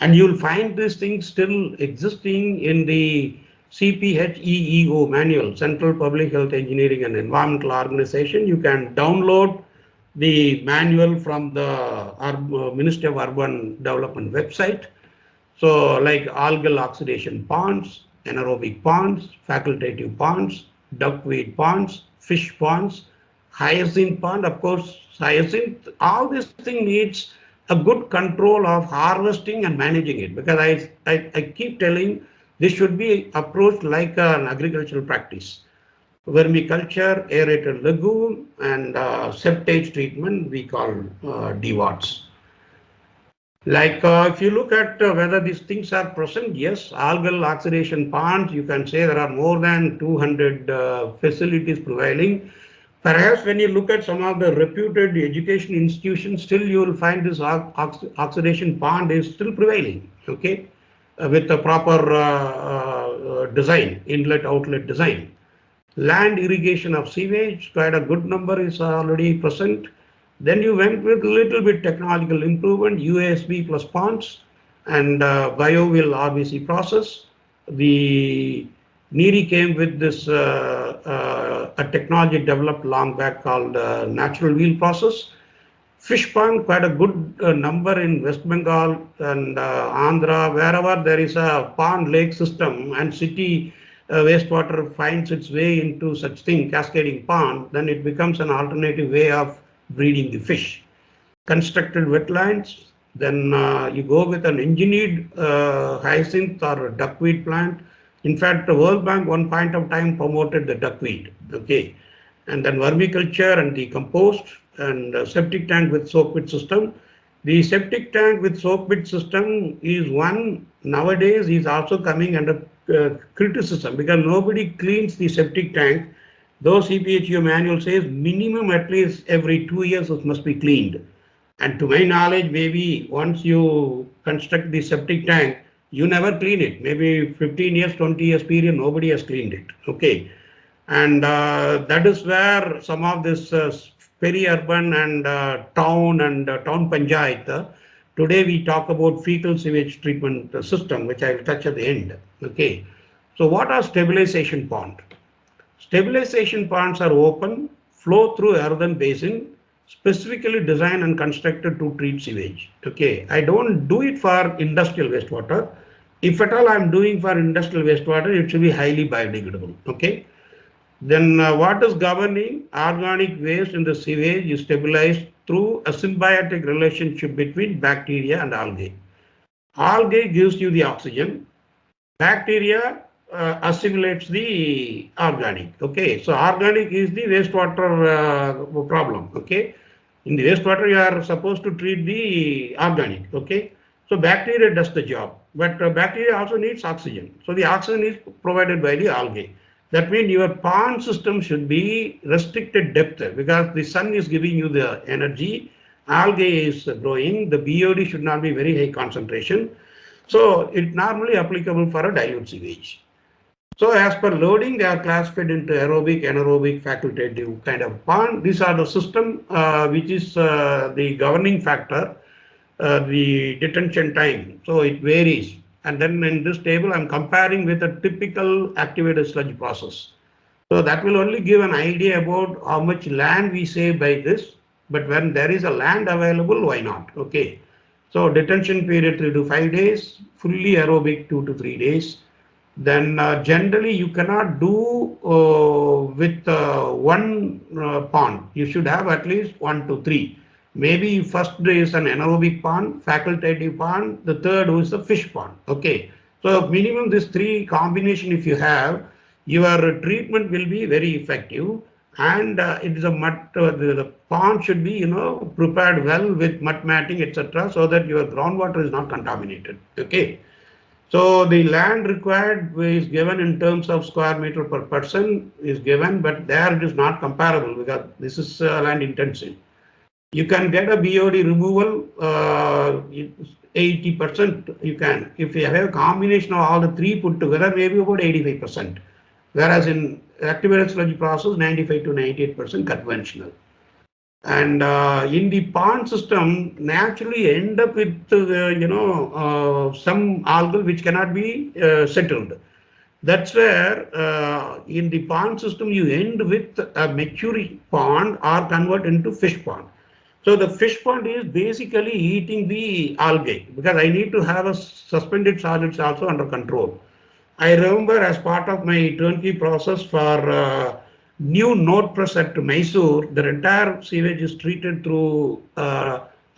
Speaker 3: and you'll find these things still existing in the CPHEEO manual, Central Public Health Engineering and Environmental Organization. You can download the manual from the Ministry of Urban Development website. So like algal oxidation ponds, anaerobic ponds, facultative ponds, duckweed ponds, fish ponds, hyacinth pond, of course, hyacinth, all this thing needs a good control of harvesting and managing it, because I keep telling this should be approached like an agricultural practice. Vermiculture, aerated lagoon, and septage treatment we call DWATs. Like if you look at whether these things are present, yes, algal oxidation ponds, you can say there are more than 200 facilities prevailing. Perhaps when you look at some of the reputed education institutions, still you will find this oxidation pond is still prevailing, okay, with the proper design, inlet outlet design. Land irrigation of sewage, quite a good number is already present. Then you went with a little bit technological improvement, USB plus ponds and bio-will RBC process. The NEERI came with this a technology developed long back called natural wheel process. Fish pond, quite a good number in West Bengal and Andhra, wherever there is a pond lake system and city wastewater finds its way into such thing, cascading pond, then it becomes an alternative way of breeding the fish. Constructed wetlands, then you go with an engineered hyacinth or duckweed plant. In fact, the World Bank one point of time promoted the duckweed, okay. And then vermiculture and the compost and septic tank with soak pit system. The septic tank with soak pit system is one nowadays is also coming under criticism because nobody cleans the septic tank. Though CPHEO manual says minimum at least every 2 years it must be cleaned. And to my knowledge, maybe once you construct the septic tank, you never clean it. Maybe 15 years, 20 years period, nobody has cleaned it. Okay. And that is where some of this peri-urban and town panchayat. Today we talk about fecal sewage treatment system, which I will touch at the end. Okay. So what are stabilization ponds? Stabilization ponds are open, flow through earthen basin, specifically designed and constructed to treat sewage. Okay, I don't do it for industrial wastewater. If at all I'm doing for industrial wastewater, it should be highly biodegradable. Okay. Then what is governing organic waste in the sewage is stabilized through a symbiotic relationship between bacteria and algae. Algae gives you the oxygen. Bacteria assimilates the organic. Okay, so organic is the wastewater problem. Okay, in the wastewater you are supposed to treat the organic. Okay, so bacteria does the job, but bacteria also needs oxygen. So the oxygen is provided by the algae. That means your pond system should be restricted depth because the sun is giving you the energy. Algae is growing. The BOD should not be very high concentration. So it's normally applicable for a dilute sewage. So as per loading, they are classified into aerobic, anaerobic, facultative kind of pond. These are the system which is the governing factor, the detention time. So it varies. And then in this table, I'm comparing with a typical activated sludge process. So that will only give an idea about how much land we save by this. But when there is a land available, why not? Okay. So detention period 3 to 5 days, fully aerobic 2 to 3 days. Then generally you cannot do with one pond. You should have at least 1 to 3. Maybe first day is an anaerobic pond, facultative pond. The third is the fish pond. Okay. So minimum this 3 combination if you have, your treatment will be very effective. And it is a mud. The pond should be prepared well with mud matting etc. so that your groundwater is not contaminated. Okay. So the land required is given in terms of square meter per person is given, but there it is not comparable because this is land intensive. You can get a BOD removal 80% you can. If you have a combination of all the 3 put together, maybe about 85%. Whereas in activated sludge process, 95 to 98% conventional. And in the pond system, naturally end up with some algal which cannot be settled. That's where in the pond system you end with a maturing pond or convert into fish pond. So the fish pond is basically eating the algae because I need to have a suspended solids also under control. I remember as part of my turnkey process for new node press at Mysore, the entire sewage is treated through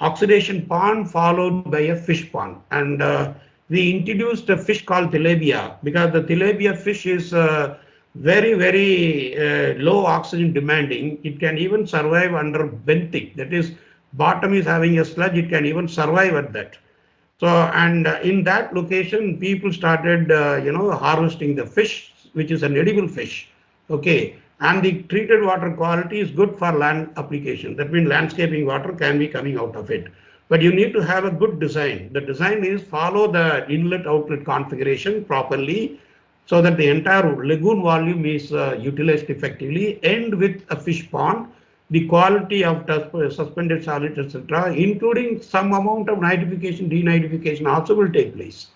Speaker 3: oxidation pond followed by a fish pond. And we introduced a fish called tilapia because the tilapia fish is very, very low oxygen demanding. It can even survive under benthic. That is, bottom is having a sludge, it can even survive at that. So, and in that location, people started, harvesting the fish, which is an edible fish. Okay. And the treated water quality is good for land application. That means landscaping water can be coming out of it. But you need to have a good design. The design is follow the inlet outlet configuration properly so that the entire lagoon volume is utilized effectively. End with a fish pond. The quality of suspended solids, etc., including some amount of nitrification, denitrification also will take place.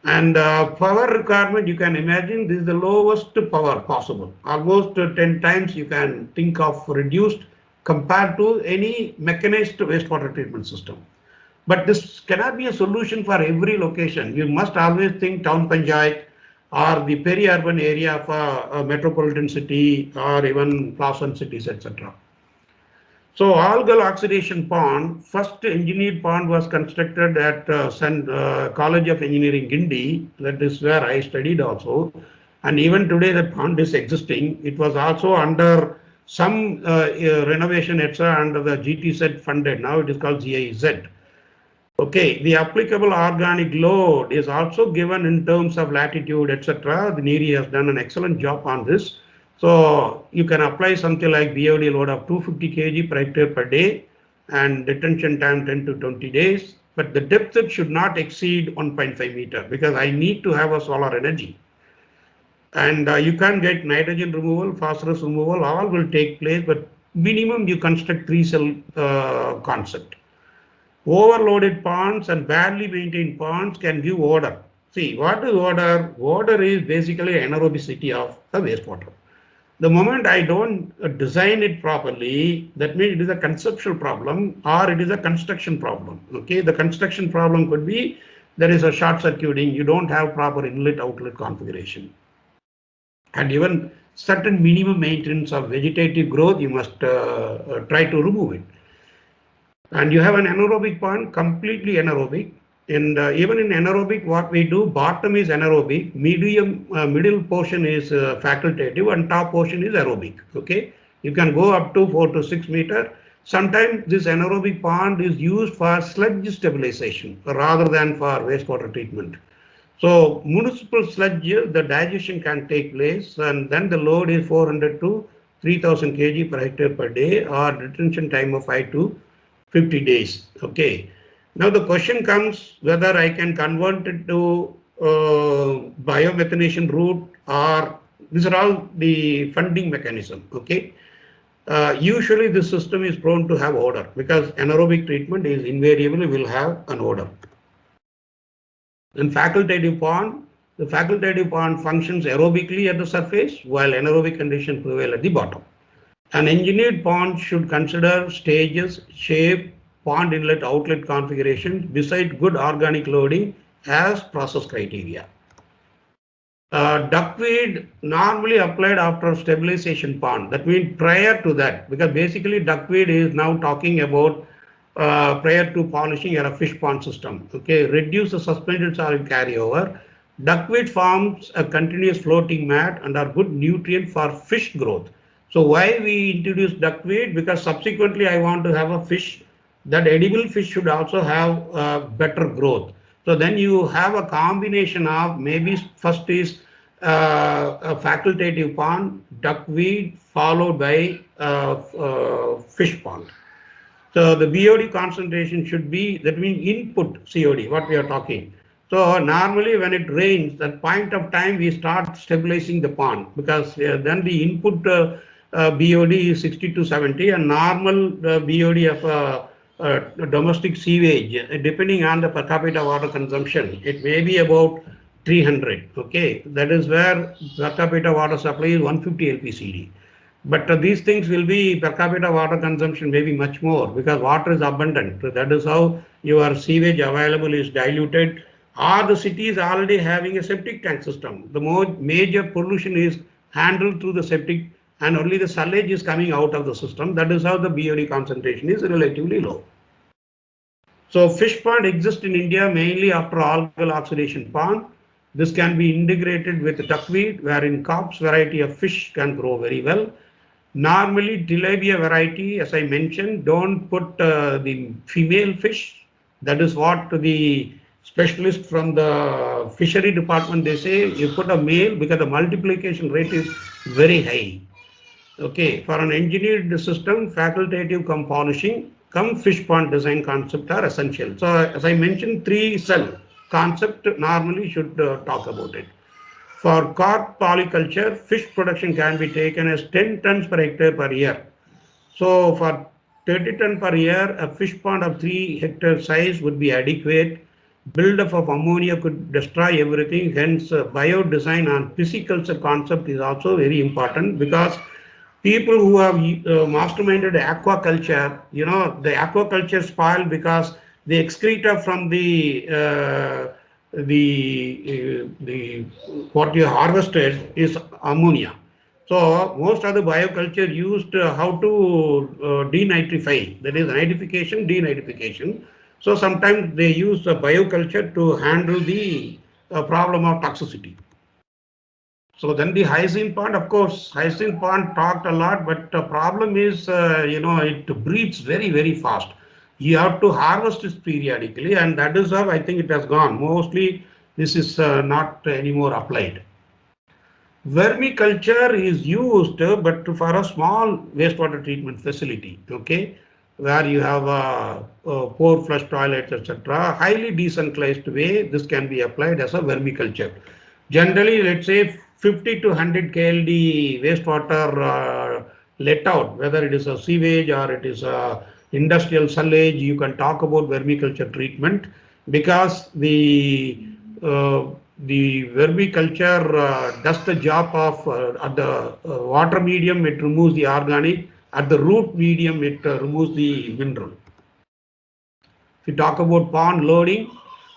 Speaker 3: And power requirement, you can imagine this is the lowest power possible. Almost 10 times you can think of reduced compared to any mechanized wastewater treatment system. But this cannot be a solution for every location. You must always think town panchayat or the peri-urban area of a metropolitan city or even class 1 cities, etc. So algal oxidation pond, first engineered pond was constructed at College of Engineering, Guindy. That is where I studied also. And even today the pond is existing. It was also under some renovation, etc. under the GTZ funded. Now it is called GIZ. Okay, the applicable organic load is also given in terms of latitude, etc. The NERI has done an excellent job on this. So you can apply something like BOD load of 250 kg per hectare per day and detention time 10 to 20 days. But the depth should not exceed 1.5 meter because I need to have a solar energy. And you can get nitrogen removal, phosphorus removal, all will take place, but minimum you construct 3-cell concept. Overloaded ponds and badly maintained ponds can give odor. See, what is odor? Odor is basically anaerobicity of the wastewater. The moment I don't design it properly, that means it is a conceptual problem or it is a construction problem. Okay, the construction problem could be there is a short circuiting, you don't have proper inlet outlet configuration. And even certain minimum maintenance of vegetative growth, you must try to remove it. And you have an anaerobic pond, completely anaerobic. And even in anaerobic, what we do, bottom is anaerobic, middle portion is facultative, and top portion is aerobic. Okay, you can go up to 4 to 6 meter. Sometimes this anaerobic pond is used for sludge stabilization rather than for wastewater treatment. So municipal sludge, the digestion can take place, and then the load is 400 to 3000 kg per hectare per day, or detention time of 5 to 50 days. Okay. Now the question comes whether I can convert it to biomethanation route, or these are all the funding mechanism. Okay. Usually this system is prone to have odor because anaerobic treatment is invariably will have an odor. In facultative pond, the facultative pond functions aerobically at the surface while anaerobic conditions prevail at the bottom. An engineered pond should consider stages, shape, pond inlet outlet configuration beside good organic loading as process criteria. Duckweed normally applied after stabilization pond. That means prior to that, because basically duckweed is now talking about prior to polishing or a fish pond system. Okay, reduce the suspended solid carryover. Duckweed forms a continuous floating mat and are good nutrient for fish growth. So why we introduce duckweed? Because subsequently I want to have a fish, that edible fish should also have better growth. So then you have a combination of maybe first is a facultative pond, duckweed, followed by fish pond. So the BOD concentration should be, that means input COD, what we are talking. So normally when it rains, that point of time we start stabilizing the pond, because then the input BOD is 60 to 70, and normal BOD of domestic sewage, depending on the per capita water consumption, it may be about 300. Okay, that is where per capita water supply is 150 LPCD. But these things will be per capita water consumption may be much more because water is abundant. So that is how your sewage available is diluted. Or the city is already having a septic tank system. The major pollution is handled through the septic, and only the sludge is coming out of the system. That is how the BOD concentration is relatively low. So fish pond exists in India mainly after algal oxidation pond. This can be integrated with duckweed, wherein Cobb's variety of fish can grow very well. Normally, tilapia variety, as I mentioned, don't put the female fish. That is what the specialist from the fishery department, they say, you put a male because the multiplication rate is very high. Okay, for an engineered system, facultative cum polishing, cum fish pond design concept are essential. So, as I mentioned, 3 cell concept normally should talk about it. For carp polyculture, fish production can be taken as 10 tons per hectare per year. So for 30 tons per year, a fish pond of 3 hectare size would be adequate. Buildup of ammonia could destroy everything. Hence, bio-design on pisciculture concept is also very important, because people who have masterminded aquaculture, the aquaculture spoiled because the excreta from the what you harvested is ammonia. So most of the bioculture used how to denitrify, that is nitrification, denitrification. So sometimes they use bioculture to handle the problem of toxicity. So then the hyacinth pond, of course, hyacinth pond talked a lot, but the problem is, it breeds very, very fast. You have to harvest it periodically, and that is how I think it has gone. Mostly this is not anymore applied. Vermiculture is used, but for a small wastewater treatment facility, okay, where you have poor flush toilets, etc. Highly decentralized way, this can be applied as a vermiculture. Generally, let's say 50 to 100 KLD wastewater let out, whether it is a sewage or it is a industrial sludge, you can talk about vermiculture treatment, because The vermiculture does the job of at the water medium it removes the organic, at the root medium it removes the mineral. If you talk about pond loading,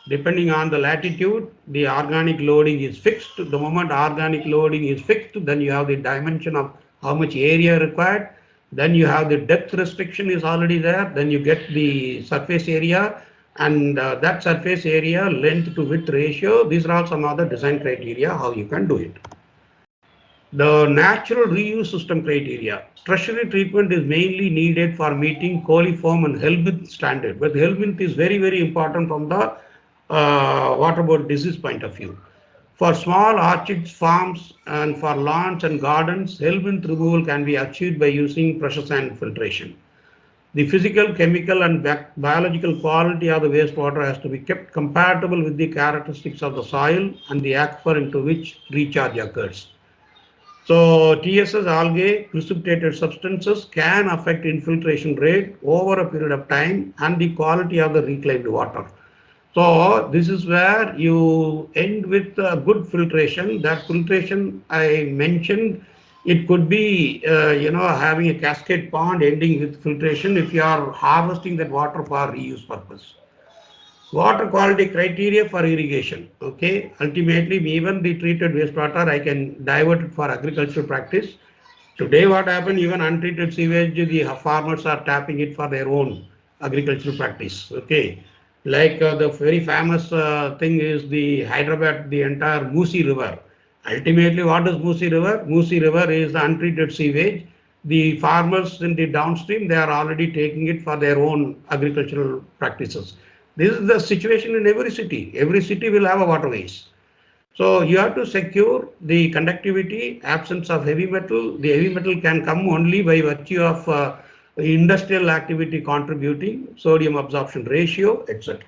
Speaker 3: depending on the latitude, the organic loading is fixed. The moment organic loading is fixed, then you have the dimension of how much area required. Then you have the depth restriction is already there. Then you get the surface area and that surface area length to width ratio. These are all some other design criteria how you can do it. The natural reuse system criteria. Tertiary treatment is mainly needed for meeting coliform and helminth standard. But helminth is very, very important from the waterborne disease point of view. For small orchids farms and for lawns and gardens, helminth removal can be achieved by using pressure sand filtration. The physical, chemical and biological quality of the wastewater has to be kept compatible with the characteristics of the soil and the aquifer into which recharge occurs. So TSS algae, precipitated substances can affect infiltration rate over a period of time and the quality of the reclaimed water. So this is where you end with good filtration. That filtration I mentioned, it could be having a cascade pond ending with filtration if you are harvesting that water for reuse purpose. Water quality criteria for irrigation. Okay, ultimately even the treated wastewater I can divert it for agricultural practice. Today what happened, even untreated sewage, the farmers are tapping it for their own agricultural practice. Okay, like the very famous thing is the Hyderabad, the entire Musi River. Ultimately what is Musi River? Musi River is the untreated sewage. The farmers in the downstream, they are already taking it for their own agricultural practices. This is the situation in every city. Every city will have a waterways. So you have to secure the conductivity, absence of heavy metal. The heavy metal can come only by virtue of industrial activity contributing, sodium absorption ratio, etc.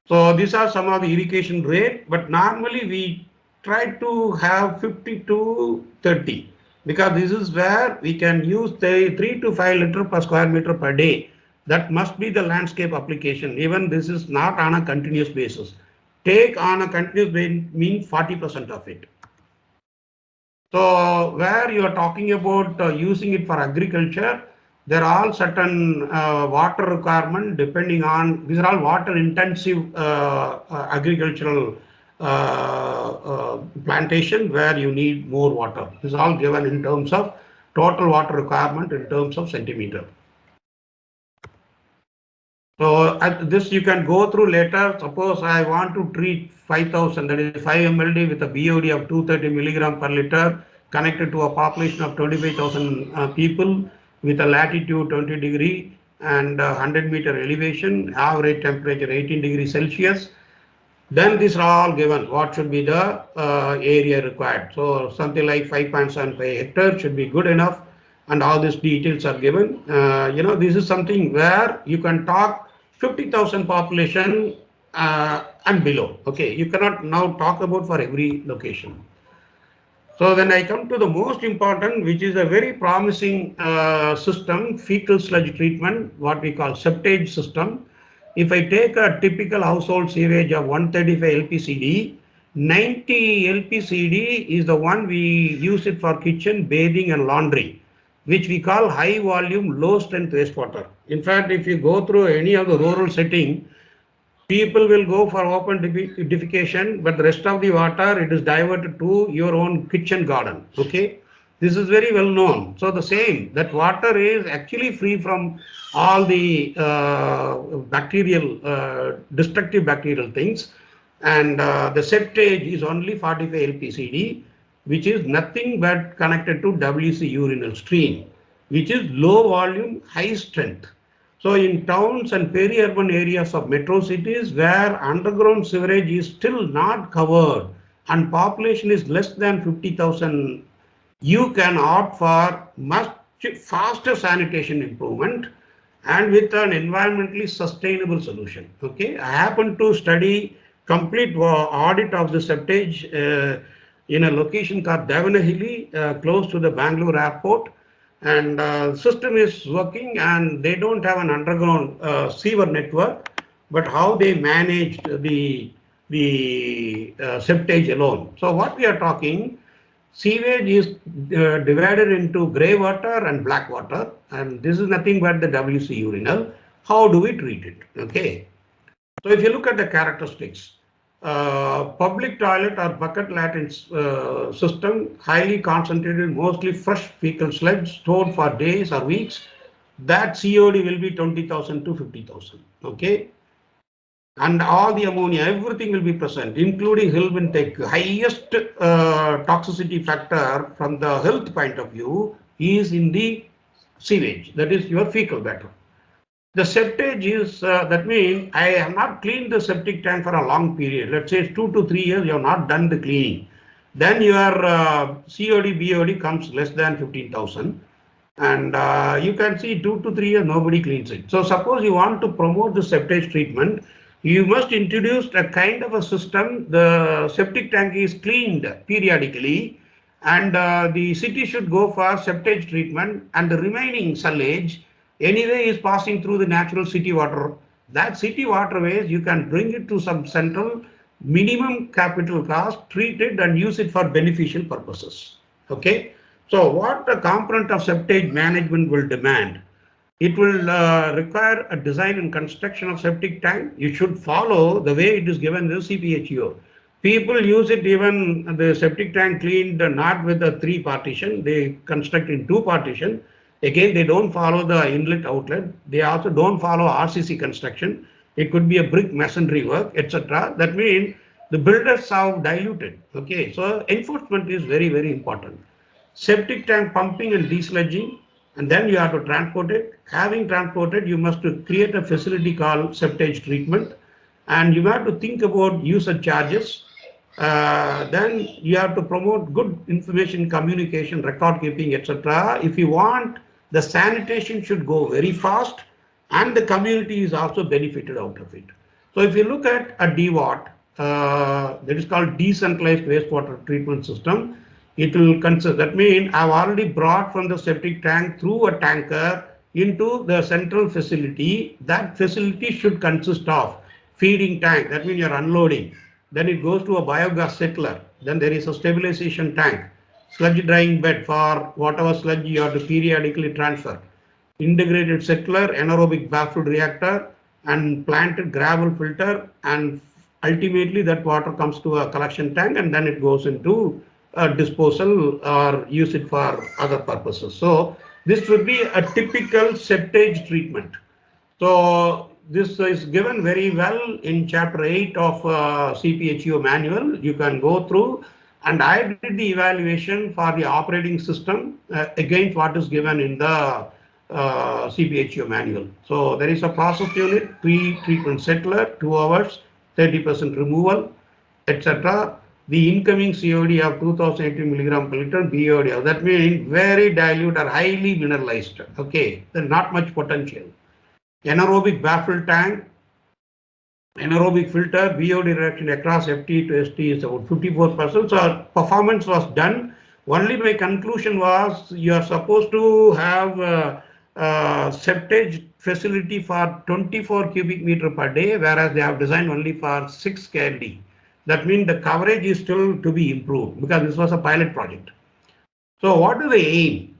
Speaker 3: So these are some of the irrigation rate, but normally we try to have 50 to 30 because this is where we can use the 3 to 5 liter per square meter per day. That must be the landscape application. Even this is not on a continuous basis. Take on a continuous basis means 40% of it. So where you are talking about using it for agriculture, there are all certain water requirement depending on, these are all water intensive agricultural plantation where you need more water. This is all given in terms of total water requirement in terms of centimeter. So this you can go through later. Suppose I want to treat 5000, that is 5 mld with a BOD of 230 milligram per liter connected to a population of 25,000 people with a latitude 20 degree and 100 meter elevation, average temperature 18 degrees Celsius. Then these are all given. What should be the area required? So something like 5.75 hectares should be good enough, and all these details are given. This is something where you can talk 50,000 population and below. Okay, you cannot now talk about for every location. So then I come to the most important, which is a very promising system, fecal sludge treatment, what we call septage system. If I take a typical household sewage of 135 LPCD, 90 LPCD is the one we use it for kitchen, bathing and laundry, which we call high volume, low strength wastewater. In fact, if you go through any of the rural setting, people will go for open defecation, but the rest of the water, it is diverted to your own kitchen garden. Okay, this is very well known. So the same, that water is actually free from all the bacterial, destructive bacterial things, and the septage is only 45 LPCD, which is nothing but connected to WC urinal stream, which is low volume, high strength. So in towns and peri-urban areas of metro cities where underground sewerage is still not covered and population is less than 50,000, you can opt for much faster sanitation improvement and with an environmentally sustainable solution. Okay, I happen to study complete audit of the septage in a location called Devanahilly, close to the Bangalore airport. And system is working and they don't have an underground sewer network, but how they managed the the septage alone. So what we are talking, sewage is divided into grey water and black water, and this is nothing but the WC urinal. How do we treat it? Okay. So if you look at the characteristics, public toilet or bucket latrine system, highly concentrated, mostly fresh fecal sludge stored for days or weeks, that COD will be 20,000 to 50,000. Okay. And all the ammonia, everything will be present, including Hilbin-Tech. Highest toxicity factor from the health point of view is in the sewage, that is your fecal matter. The septage is, that means I have not cleaned the septic tank for a long period. Let's say 2 to 3 years, you have not done the cleaning. Then your COD, BOD comes less than 15,000. And you can see 2 to 3 years, nobody cleans it. So suppose you want to promote the septage treatment, you must introduce a kind of a system. The septic tank is cleaned periodically, and the city should go for septage treatment, and the remaining sullage anyway is passing through the natural city water. That city waterways, you can bring it to some central minimum capital cost, treat it and use it for beneficial purposes. Okay. So what the component of septage management will demand? It will require a design and construction of septic tank. You should follow the way it is given in the CPHEO. People use it, even the septic tank cleaned not with a 3 partition, they construct in 2 partition. Again, they don't follow the inlet outlet. They also don't follow RCC construction. It could be a brick masonry work, etc. That means the builders have diluted. Okay, so enforcement is very, very important. Septic tank pumping and desludging, and then you have to transport it. Having transported, you must create a facility called septage treatment, and you have to think about user charges. Then you have to promote good information communication, record keeping, etc. If you want, the sanitation should go very fast, and the community is also benefited out of it. So if you look at a DWAT, that is called decentralized wastewater treatment system, it will consist, that means I've already brought from the septic tank through a tanker into the central facility. That facility should consist of feeding tank, that means you're unloading. Then it goes to a biogas settler. Then there is a stabilization tank, sludge drying bed for whatever sludge you have to periodically transfer, integrated settler, anaerobic baffled reactor, and planted gravel filter, and ultimately that water comes to a collection tank, and then it goes into disposal or use it for other purposes. So this would be a typical septage treatment. So this is given very well in chapter 8 of CPHEO manual. You can go through, and I did the evaluation for the operating system against what is given in the CPHEO manual. So there is a process unit, pre-treatment settler, 2 hours, 30% removal, etc. The incoming COD of 2080 milligram per liter, BOD, that means very dilute or highly mineralized. Okay, there's not much potential. Anaerobic baffled tank, anaerobic filter, BOD reduction across FT to ST is about 54%. So performance was done. Only my conclusion was you are supposed to have a septage facility for 24 cubic meter per day, whereas they have designed only for 6 KLD. That means the coverage is still to be improved because this was a pilot project. So what is the aim?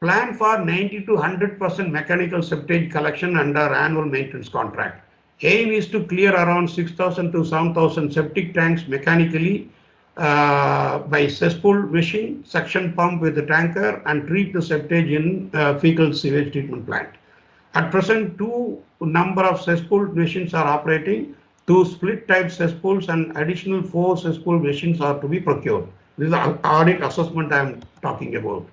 Speaker 3: Plan for 90 to 100% mechanical septage collection under annual maintenance contract. Aim is to clear around 6,000 to 7,000 septic tanks mechanically by cesspool machine, suction pump with the tanker, and treat the septage in fecal sewage treatment plant. At present, 2 number of cesspool machines are operating. 2 split type cesspools and additional 4 cesspool machines are to be procured. This is the audit assessment I am talking about.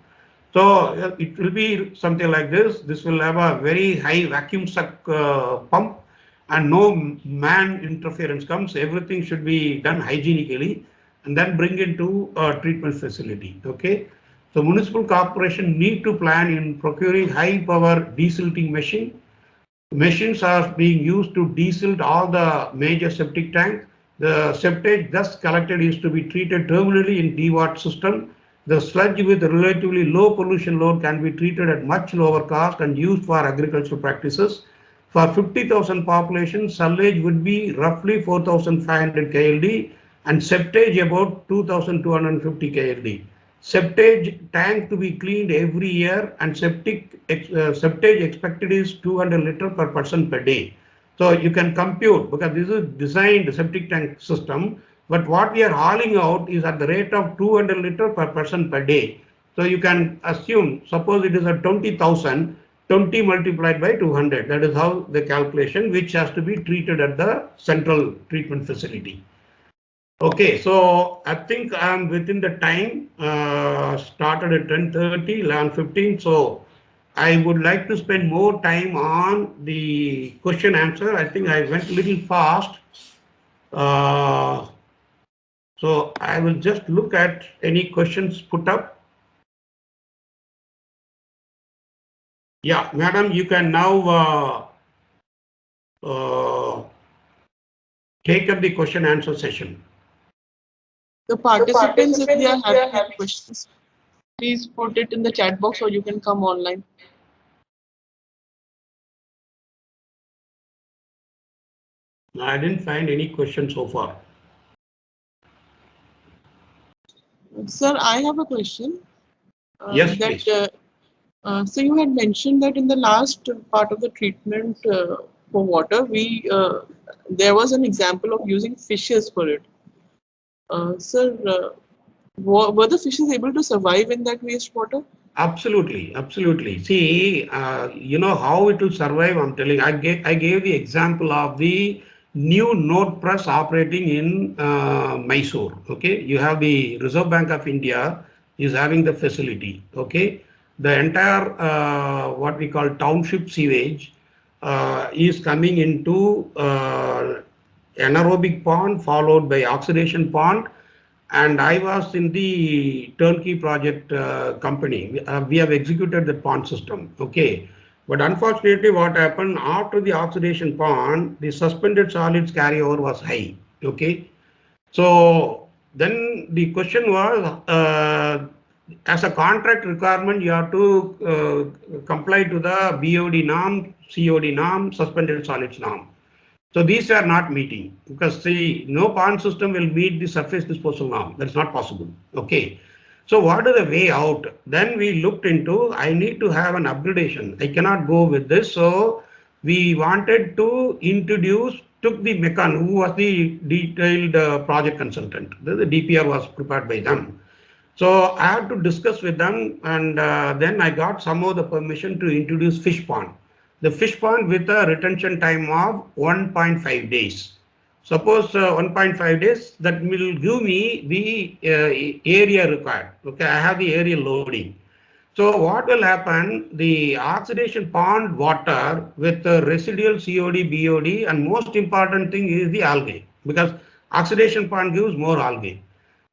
Speaker 3: So it will be something like this. This will have a very high vacuum suck pump, and no man interference comes. Everything should be done hygienically, and then bring it to a treatment facility. Okay. So municipal corporation need to plan in procuring high power desilting machine. Machines are being used to desilt all the major septic tank. The septage thus collected is to be treated terminally in DWAT system. The sludge with relatively low pollution load can be treated at much lower cost and used for agricultural practices. For 50,000 population, sullage would be roughly 4,500 KLD and septage about 2,250 KLD. Septage tank to be cleaned every year and septage expected is 200 liter per person per day. So you can compute, because this is designed septic tank system, but what we are hauling out is at the rate of 200 liter per person per day. So you can assume, suppose it is at 20,000, 20 multiplied by 200. That is how the calculation, which has to be treated at the central treatment facility. Okay, so I think I'm within the time, started at 10:30, 11:15. So I would like to spend more time on the question answer. I think I went a little fast. So I will just look at any questions put up. Yeah, madam, you can now take up the question answer session.
Speaker 1: The participants, if they are having any questions, please put it in the chat box or you can come online.
Speaker 3: I didn't find any questions so far.
Speaker 1: Sir, I have a question.
Speaker 3: Yes, please.
Speaker 1: So you had mentioned that in the last part of the treatment for water, there was an example of using fishes for it. Sir, were the fishes able to survive in that wastewater?
Speaker 3: Absolutely, absolutely. See, you know how it will survive. I'm telling. I gave the example of the new node press operating in Mysore. Okay, you have the Reserve Bank of India is having the facility. Okay, the entire what we call township sewage is coming into anaerobic pond followed by oxidation pond, and I was in the turnkey project company. We have executed the pond system. Okay. But unfortunately, what happened after the oxidation pond, the suspended solids carryover was high. Okay. So then the question was, as a contract requirement, you have to comply to the BOD norm, COD norm, suspended solids norm. So these are not meeting, because see, no pond system will meet the surface disposal norm. That's not possible. Okay. So what is the way out? Then we looked into, I need to have an upgradation. I cannot go with this. So we wanted to introduce, took the Mechan, who was the detailed project consultant. The DPR was prepared by them. So I had to discuss with them, and then I got some of the permission to introduce fish pond. The fish pond with a retention time of 1.5 days. Suppose 1.5 days, that will give me the area required. Okay, I have the area loading. So what will happen? The oxidation pond water with the residual COD, BOD, and most important thing is the algae, because oxidation pond gives more algae.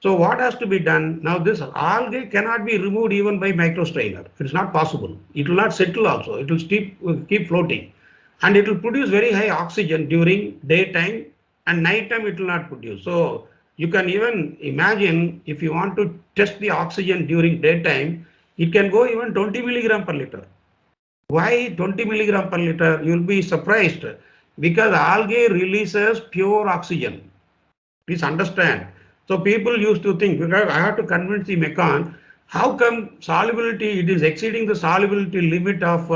Speaker 3: So what has to be done? Now this algae cannot be removed even by microstrainer. It's not possible. It will not settle also. It will keep floating. And it will produce very high oxygen during daytime, and nighttime it will not produce. So you can even imagine, if you want to test the oxygen during daytime, it can go even 20 milligram per liter. Why 20 milligram per liter? You'll be surprised, because algae releases pure oxygen. Please understand. So people used to think, because I have to convince the Mechan, how come solubility, it is exceeding the solubility limit of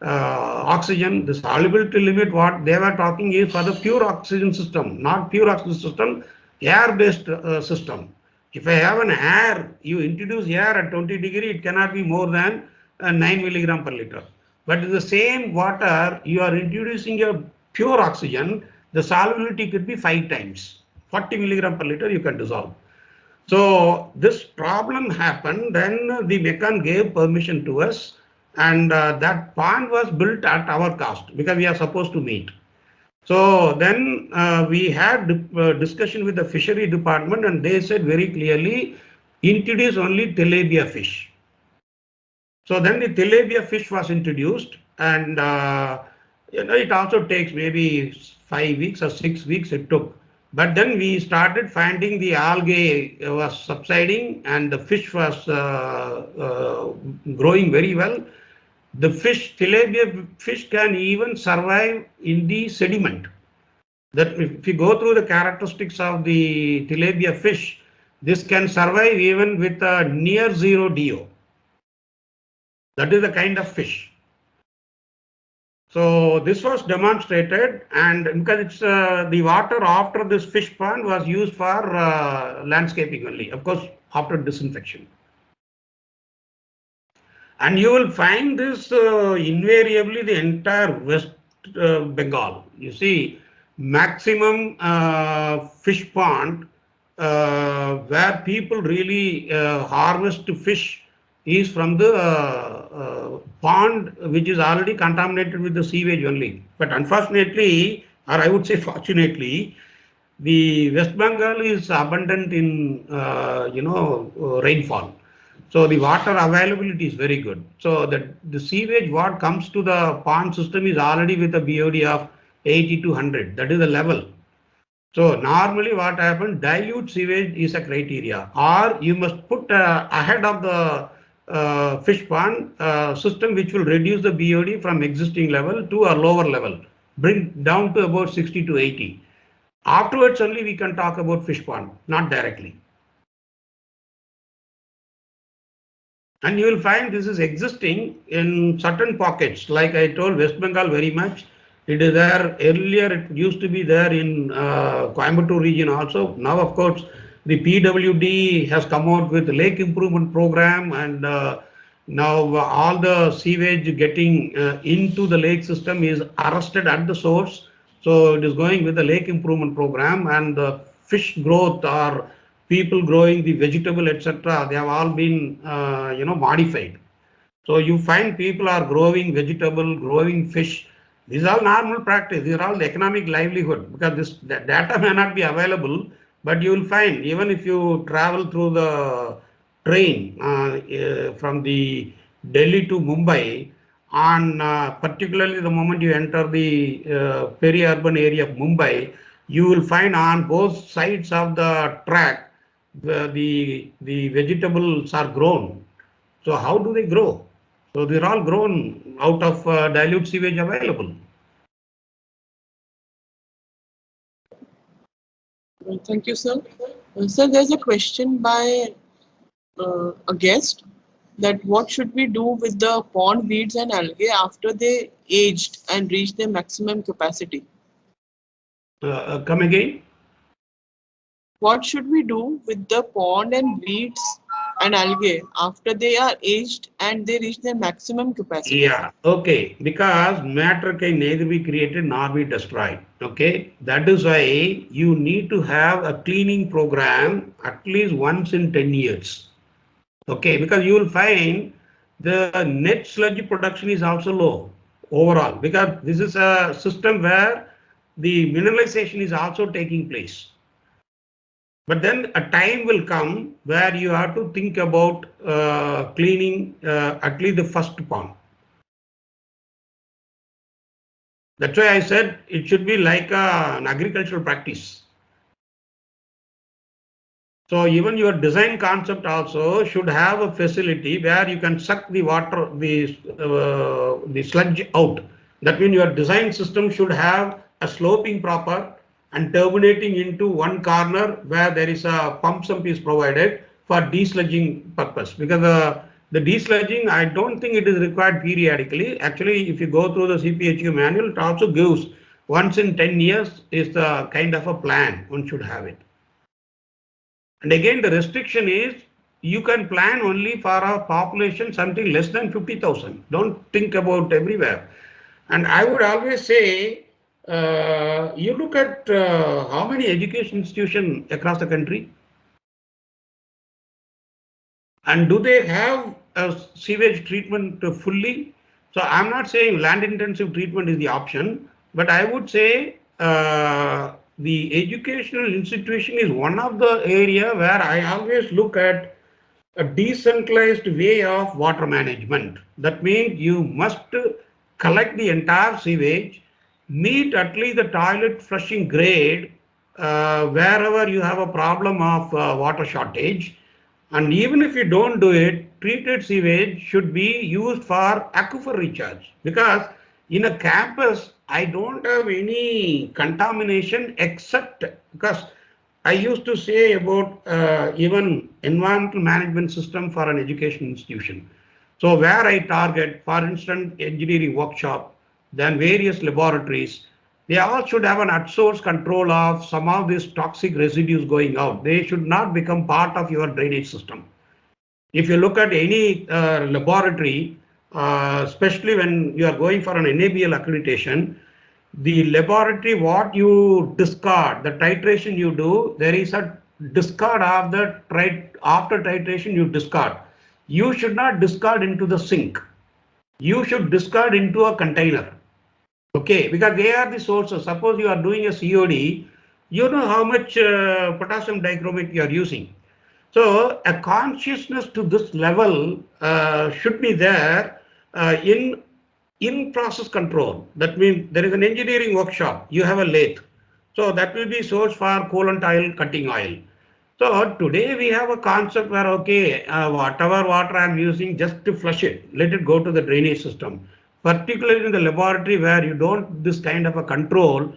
Speaker 3: oxygen. The solubility limit, what they were talking is for the pure oxygen system, not pure oxygen system, air-based system. If I have an air, you introduce air at 20 degree, it cannot be more than 9 milligram per liter. But in the same water, you are introducing a pure oxygen, the solubility could be 5 times. 40 milligram per liter you can dissolve. So this problem happened, then the Mechan gave permission to us, and that pond was built at our cost, because we are supposed to meet. So then we had discussion with the fishery department, and they said very clearly, introduce only tilapia fish. So then the tilapia fish was introduced, and it also takes maybe 5 weeks or 6 weeks it took. But then we started finding the algae was subsiding and the fish was growing very well. The fish, tilapia fish can even survive in the sediment. That if you go through the characteristics of the tilapia fish, this can survive even with a near zero DO. That is the kind of fish. So this was demonstrated, and because it's the water after this fish pond was used for landscaping only, of course, after disinfection. And you will find this invariably the entire West Bengal. You see, maximum fish pond where people really harvest fish is from the pond which is already contaminated with the sewage only. But unfortunately, or I would say fortunately, the West Bengal is abundant in rainfall. So the water availability is very good. So the sewage what comes to the pond system is already with a BOD of 80 to 100. That is the level. So normally what happens, dilute sewage is a criteria, or you must put ahead of the fish pond system which will reduce the BOD from existing level to a lower level, bring down to about 60 to 80. Afterwards only we can talk about fish pond, not directly. And you will find this is existing in certain pockets. Like I told, West Bengal very much. It is there earlier. It used to be there in Coimbatore region also. Now, of course, the PWD has come out with lake improvement program, and now all the sewage getting into the lake system is arrested at the source. So it is going with the lake improvement program, and the fish growth or people growing the vegetable, etc. They have all been modified. So you find people are growing vegetable, growing fish. These are all normal practice. These are all economic livelihood, because this data may not be available, but you will find even if you travel through the train from the Delhi to Mumbai, on particularly the moment you enter the peri-urban area of Mumbai, you will find on both sides of the track the vegetables are grown. So how do they grow? So they're all grown out of dilute sewage available.
Speaker 1: Thank you, sir. Sir, there's a question by a guest that what should we do with the pond weeds and algae after they aged and reach their maximum capacity?
Speaker 3: Come again?
Speaker 1: What should we do with the pond and weeds and algae after they are aged and they reach their maximum capacity?
Speaker 3: Yeah, okay. Because matter can neither be created nor be destroyed. Okay, that is why you need to have a cleaning program at least once in 10 years. Okay, because you will find the net sludge production is also low overall, because this is a system where the mineralization is also taking place. But then a time will come where you have to think about cleaning at least the first pond. That's why I said it should be like an agricultural practice. So even your design concept also should have a facility where you can suck the water, the sludge out. That means your design system should have a sloping proper and terminating into one corner where there is a pump sump is provided for desludging purpose. Because the desludging, I don't think it is required periodically. Actually, if you go through the CPHU manual, it also gives once in 10 years is the kind of a plan one should have it. And again, the restriction is you can plan only for a population something less than 50,000. Don't think about everywhere. And I would always say, you look at how many education institutions across the country, and do they have a sewage treatment fully? So I'm not saying land intensive treatment is the option, but I would say the educational institution is one of the area where I always look at a decentralized way of water management. That means you must collect the entire sewage, meet at least the toilet flushing grade wherever you have a problem of water shortage. And even if you don't do it, treated sewage should be used for aquifer recharge, because in a campus, I don't have any contamination except because I used to say about even environmental management system for an education institution. So where I target, for instance, engineering workshop, then various laboratories, they all should have an at-source control of some of these toxic residues going out. They should not become part of your drainage system. If you look at any laboratory, especially when you are going for an NABL accreditation, the laboratory, what you discard, the titration you do, there is a discard of the after titration you discard. You should not discard into the sink. You should discard into a container. Okay, because they are the sources. Suppose you are doing a COD, you know how much potassium dichromate you are using. So a consciousness to this level should be there in process control. That means there is an engineering workshop, you have a lathe. So that will be source for coolant oil, cutting oil. So today we have a concept where, okay, whatever water I'm using, just to flush it, let it go to the drainage system. Particularly in the laboratory where you don't this kind of a control,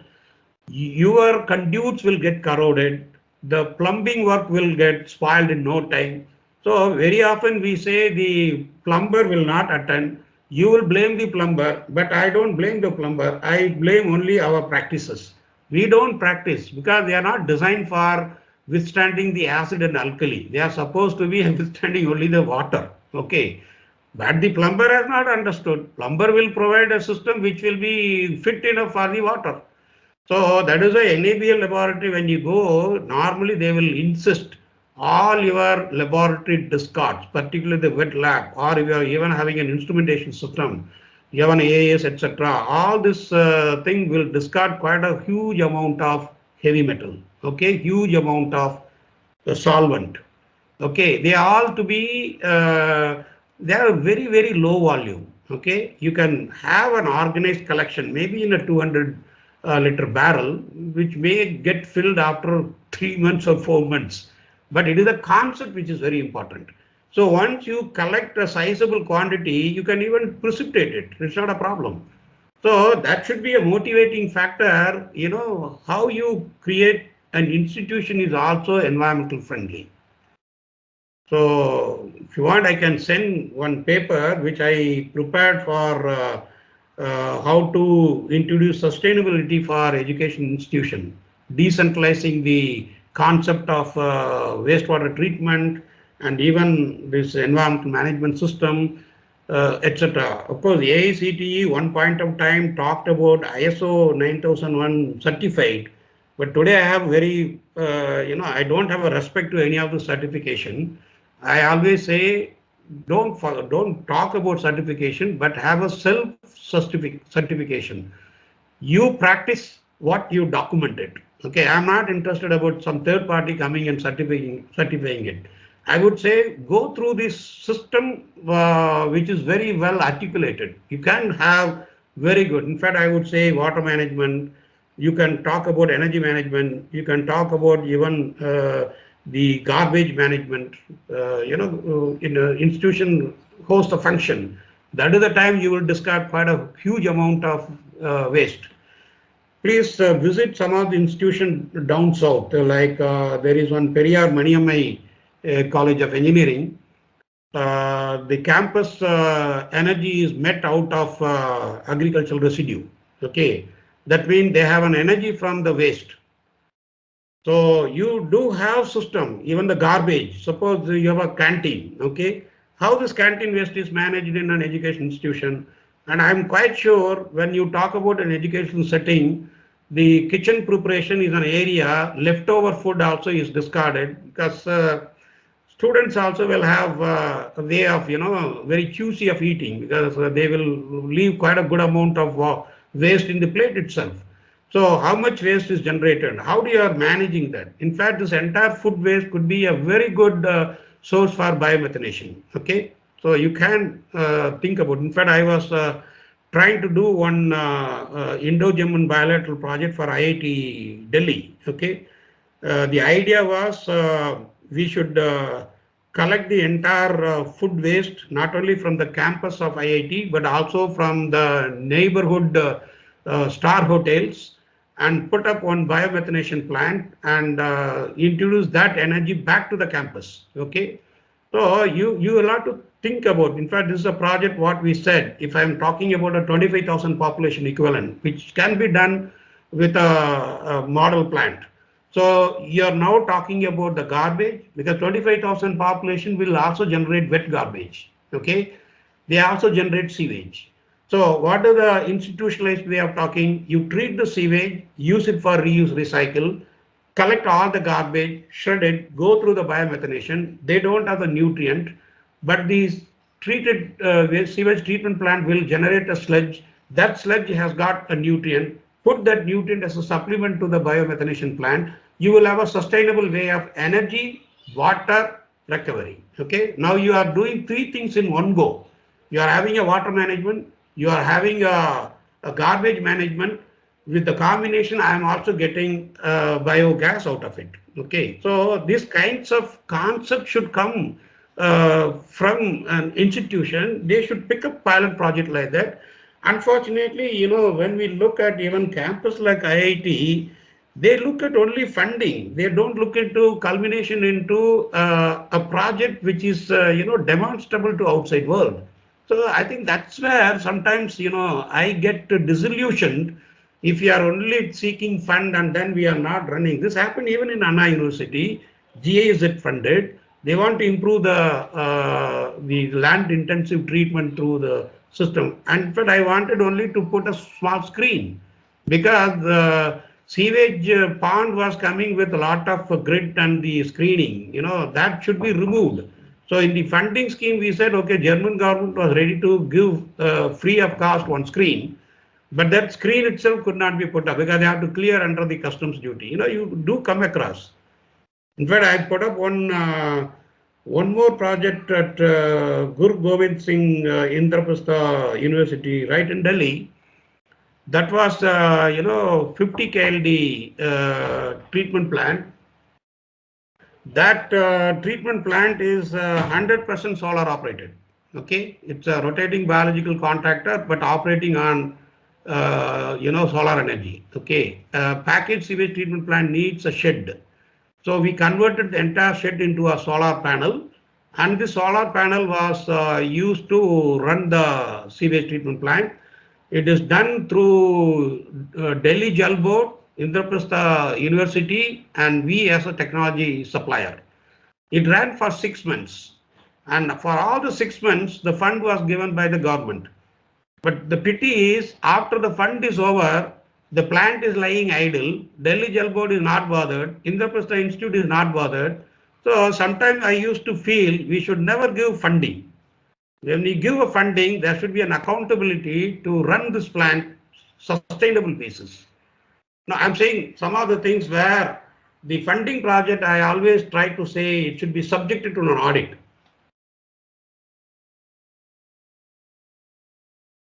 Speaker 3: your conduits will get corroded, the plumbing work will get spoiled in no time. So very often we say the plumber will not attend. You will blame the plumber, but I don't blame the plumber. I blame only our practices. We don't practice because they are not designed for withstanding the acid and alkali. They are supposed to be withstanding only the water. Okay. But the plumber has not understood. Plumber will provide a system which will be fit enough for the water. So that is why NABL laboratory, when you go, normally they will insist all your laboratory discards, particularly the wet lab, or if you are even having an instrumentation system, you have an AAS, etc. All this thing will discard quite a huge amount of heavy metal, okay, huge amount of solvent. Okay, they are all to be, they are very, very low volume. Okay, you can have an organized collection, maybe in a 200 liter barrel, which may get filled after 3 months or 4 months. But it is a concept which is very important. So once you collect a sizable quantity, you can even precipitate it. It's not a problem. So that should be a motivating factor. You know, how you create an institution is also environmental friendly. So if you want, I can send one paper which I prepared for how to introduce sustainability for education institution, decentralizing the concept of wastewater treatment and even this environmental management system, etc. Of course, AICTE one point of time talked about ISO 9001 certified, but today I have very, I don't have a respect to any of the certification. I always say don't talk about certification, but have a self certification. You practice what you documented. Okay, I'm not interested about some third party coming and certifying it. I would say go through this system which is very well articulated. You can have very good. In fact, I would say water management. You can talk about energy management. You can talk about even the garbage management. In an institution host a function. That is the time you will discard quite a huge amount of waste. Please visit some of the institutions down south, like there is one Periyar Maniammai College of Engineering. The campus energy is met out of agricultural residue. Okay, that means they have an energy from the waste. So you do have system, even the garbage. Suppose you have a canteen. Okay, how this canteen waste is managed in an education institution, and I'm quite sure when you talk about an education setting, the kitchen preparation is an area. Leftover food also is discarded because students also will have a way of, very choosy of eating because they will leave quite a good amount of waste in the plate itself. So how much waste is generated? How do you are managing that? In fact, this entire food waste could be a very good source for biomethanation. Okay, so you can think about. In fact, I was trying to do one Indo-German bilateral project for IIT Delhi. Okay, the idea was we should collect the entire food waste, not only from the campus of IIT, but also from the neighborhood star hotels, and put up one biomethanation plant and introduce that energy back to the campus. Okay. So you will have to think about, in fact, this is a project what we said, if I'm talking about a 25,000 population equivalent, which can be done with a model plant. So you're now talking about the garbage, because 25,000 population will also generate wet garbage. Okay. They also generate sewage. So what is the institutionalized way of talking? You treat the sewage, use it for reuse, recycle, collect all the garbage, shred it, go through the biomethanation. They don't have the nutrient, but these treated sewage treatment plant will generate a sludge. That sludge has got a nutrient. Put that nutrient as a supplement to the biomethanation plant. You will have a sustainable way of energy, water, recovery. Okay. Now you are doing three things in one go. You are having a water management, you are having a garbage management. With the combination, I am also getting biogas out of it. Okay, so these kinds of concepts should come from an institution. They should pick up pilot project like that. Unfortunately, when we look at even campus like IIT, they look at only funding. They don't look into culmination into a project which is demonstrable to outside world. So I think that's where sometimes I get disillusioned if you are only seeking fund and then we are not running. This happened even in Anna University. GIZ funded. They want to improve the land intensive treatment through the system. And in fact, I wanted only to put a small screen, because the sewage pond was coming with a lot of grit and the screening. That should be removed. So in the funding scheme, we said, okay, German government was ready to give free of cost one screen, but that screen itself could not be put up because they have to clear under the customs duty. You do come across. In fact, I put up one more project at Guru Gobind Singh Indraprastha University, right in Delhi. That was 50 KLD treatment plant. That treatment plant is 100% solar operated. Okay, it's a rotating biological contractor, but operating on solar energy. Okay, packaged sewage treatment plant needs a shed. So we converted the entire shed into a solar panel, and the solar panel was used to run the sewage treatment plant. It is done through Delhi Jal Board, Indraprastha University, and we as a technology supplier. It ran for 6 months, and for all the 6 months, the fund was given by the government. But the pity is, after the fund is over, the plant is lying idle. Delhi Jal Board is not bothered. Indraprastha Institute is not bothered. So sometimes I used to feel we should never give funding. When we give a funding, there should be an accountability to run this plant sustainable basis. Now, I'm saying some of the things where the funding project, I always try to say it should be subjected to an audit.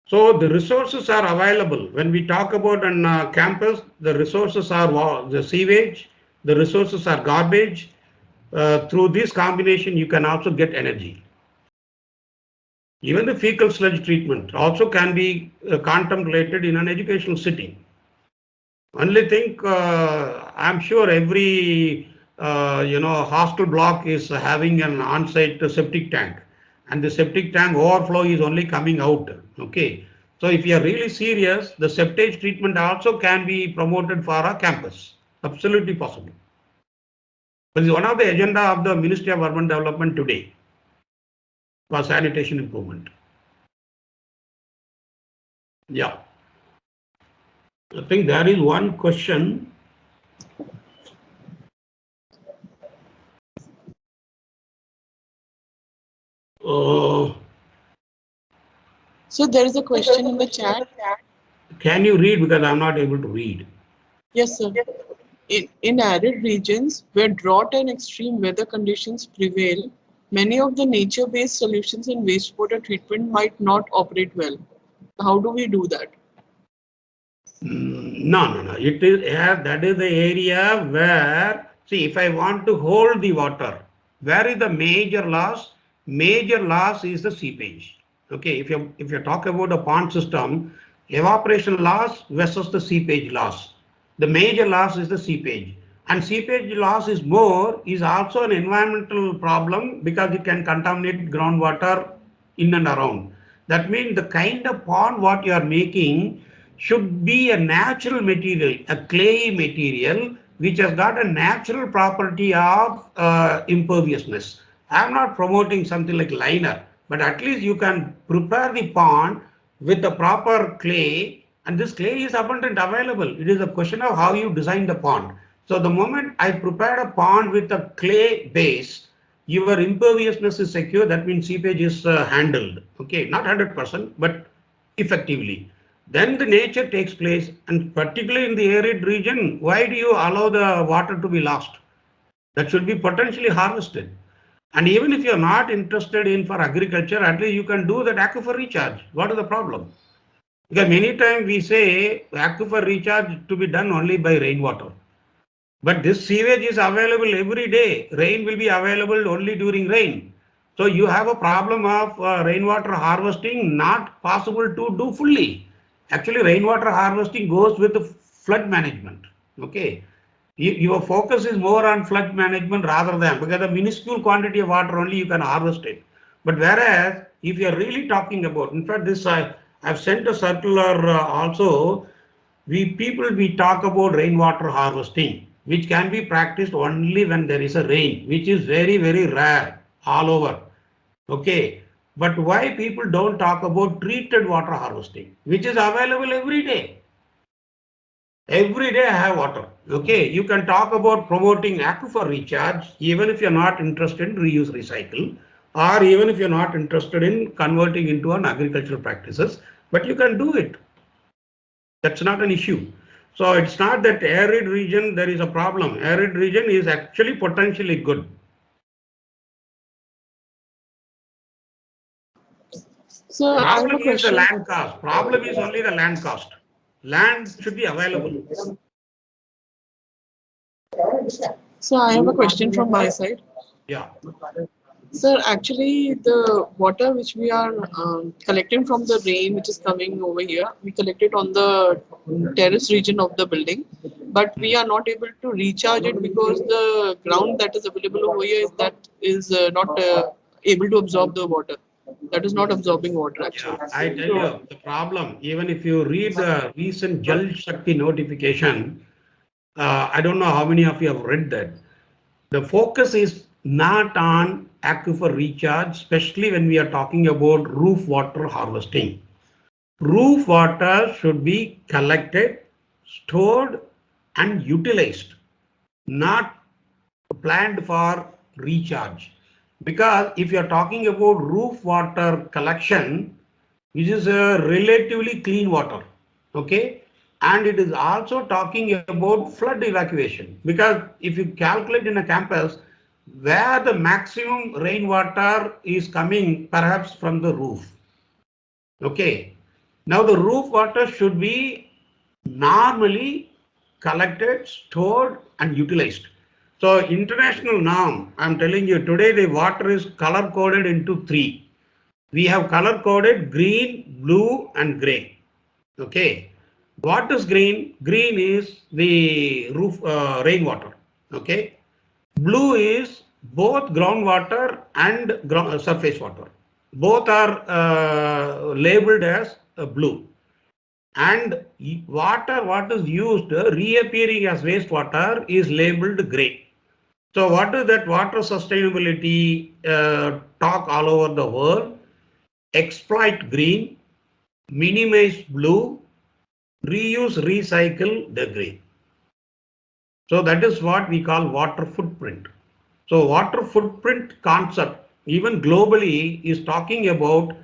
Speaker 3: So the resources are available. When we talk about on campus, the resources are the sewage, the resources are garbage. Through this combination, you can also get energy. Even the fecal sludge treatment also can be contemplated in an educational setting. Only thing, I'm sure every hostel block is having an on-site septic tank, and the septic tank overflow is only coming out. Okay, so if you are really serious, the septage treatment also can be promoted for a campus. Absolutely possible. But it's one of the agenda of the Ministry of Urban Development today for sanitation improvement. Yeah. I think there is one question.
Speaker 1: So there is a question in the chat.
Speaker 3: Can you read, because I'm not able to read?
Speaker 1: Yes, sir. In arid regions where drought and extreme weather conditions prevail, many of the nature-based solutions in wastewater treatment might not operate well. How do we do that?
Speaker 3: No. It is that is the area where, see, if I want to hold the water, Where is the major loss? Major loss is the seepage. Okay, if you talk about a pond system, evaporation loss versus the seepage loss. The major loss is the seepage. And seepage loss is also an environmental problem because it can contaminate groundwater in and around. That means the kind of pond what you are making should be a natural material, a clay material, which has got a natural property of imperviousness. I am not promoting something like liner, but at least you can prepare the pond with the proper clay, and this clay is abundant available. It is a question of how you design the pond. So the moment I prepared a pond with a clay base, your imperviousness is secure. That means seepage is handled. Okay, not 100%, but effectively. Then the nature takes place, and particularly in the arid region, why do you allow the water to be lost? That should be potentially harvested. And even if you're not interested in for agriculture, at least you can do that aquifer recharge. What is the problem? Because many times we say aquifer recharge to be done only by rainwater. But this sewage is available every day. Rain will be available only during rain. So you have a problem of rainwater harvesting not possible to do fully. Actually, rainwater harvesting goes with the flood management. Okay. Your focus is more on flood management rather than, because the minuscule quantity of water only you can harvest it. But whereas if you are really talking about, in fact, this I've sent a circular also. We talk about rainwater harvesting, which can be practiced only when there is a rain, which is very, very rare all over. Okay. But why people don't talk about treated water harvesting, which is available every day? Every day I have water. Okay. You can talk about promoting aquifer recharge, even if you're not interested in reuse recycle, or even if you're not interested in converting into an agricultural practices, but you can do it. That's not an issue. So it's not that arid region there is a problem. Arid region is actually potentially good.
Speaker 1: So I have a
Speaker 3: Problem is the
Speaker 1: question.
Speaker 3: land cost. Problem is only the land cost. Land should be available.
Speaker 1: So I have a question from my side.
Speaker 3: Yeah.
Speaker 1: Sir, actually, the water which we are collecting from the rain which is coming over here, we collect it on the terrace region of the building, but we are not able to recharge it because the ground that is available over here is not able to absorb the water. That is not absorbing water actually.
Speaker 3: Yeah, I tell
Speaker 1: So,
Speaker 3: you the problem. Even if you read the recent Jal Shakti notification, I don't know how many of you have read that. The focus is not on aquifer recharge, especially when we are talking about roof water harvesting. Roof water should be collected, stored, and utilized, not planned for recharge. Because if you are talking about roof water collection, which is a relatively clean water, okay, and it is also talking about flood evacuation. Because if you calculate in a campus where the maximum rainwater is coming, perhaps from the roof, okay, now the roof water should be normally collected, stored, and utilized. So international norm, I'm telling you today the water is color coded into three. We have color coded green, blue, and gray. Okay. What is green? Green is the roof rainwater. Okay. Blue is both groundwater and surface water. Both are labeled as blue. And water what is used reappearing as wastewater is labeled gray. So what is that water sustainability talk all over the world? Exploit green, minimize blue, reuse, recycle the green. So that is what we call water footprint. So water footprint concept, even globally, is talking about,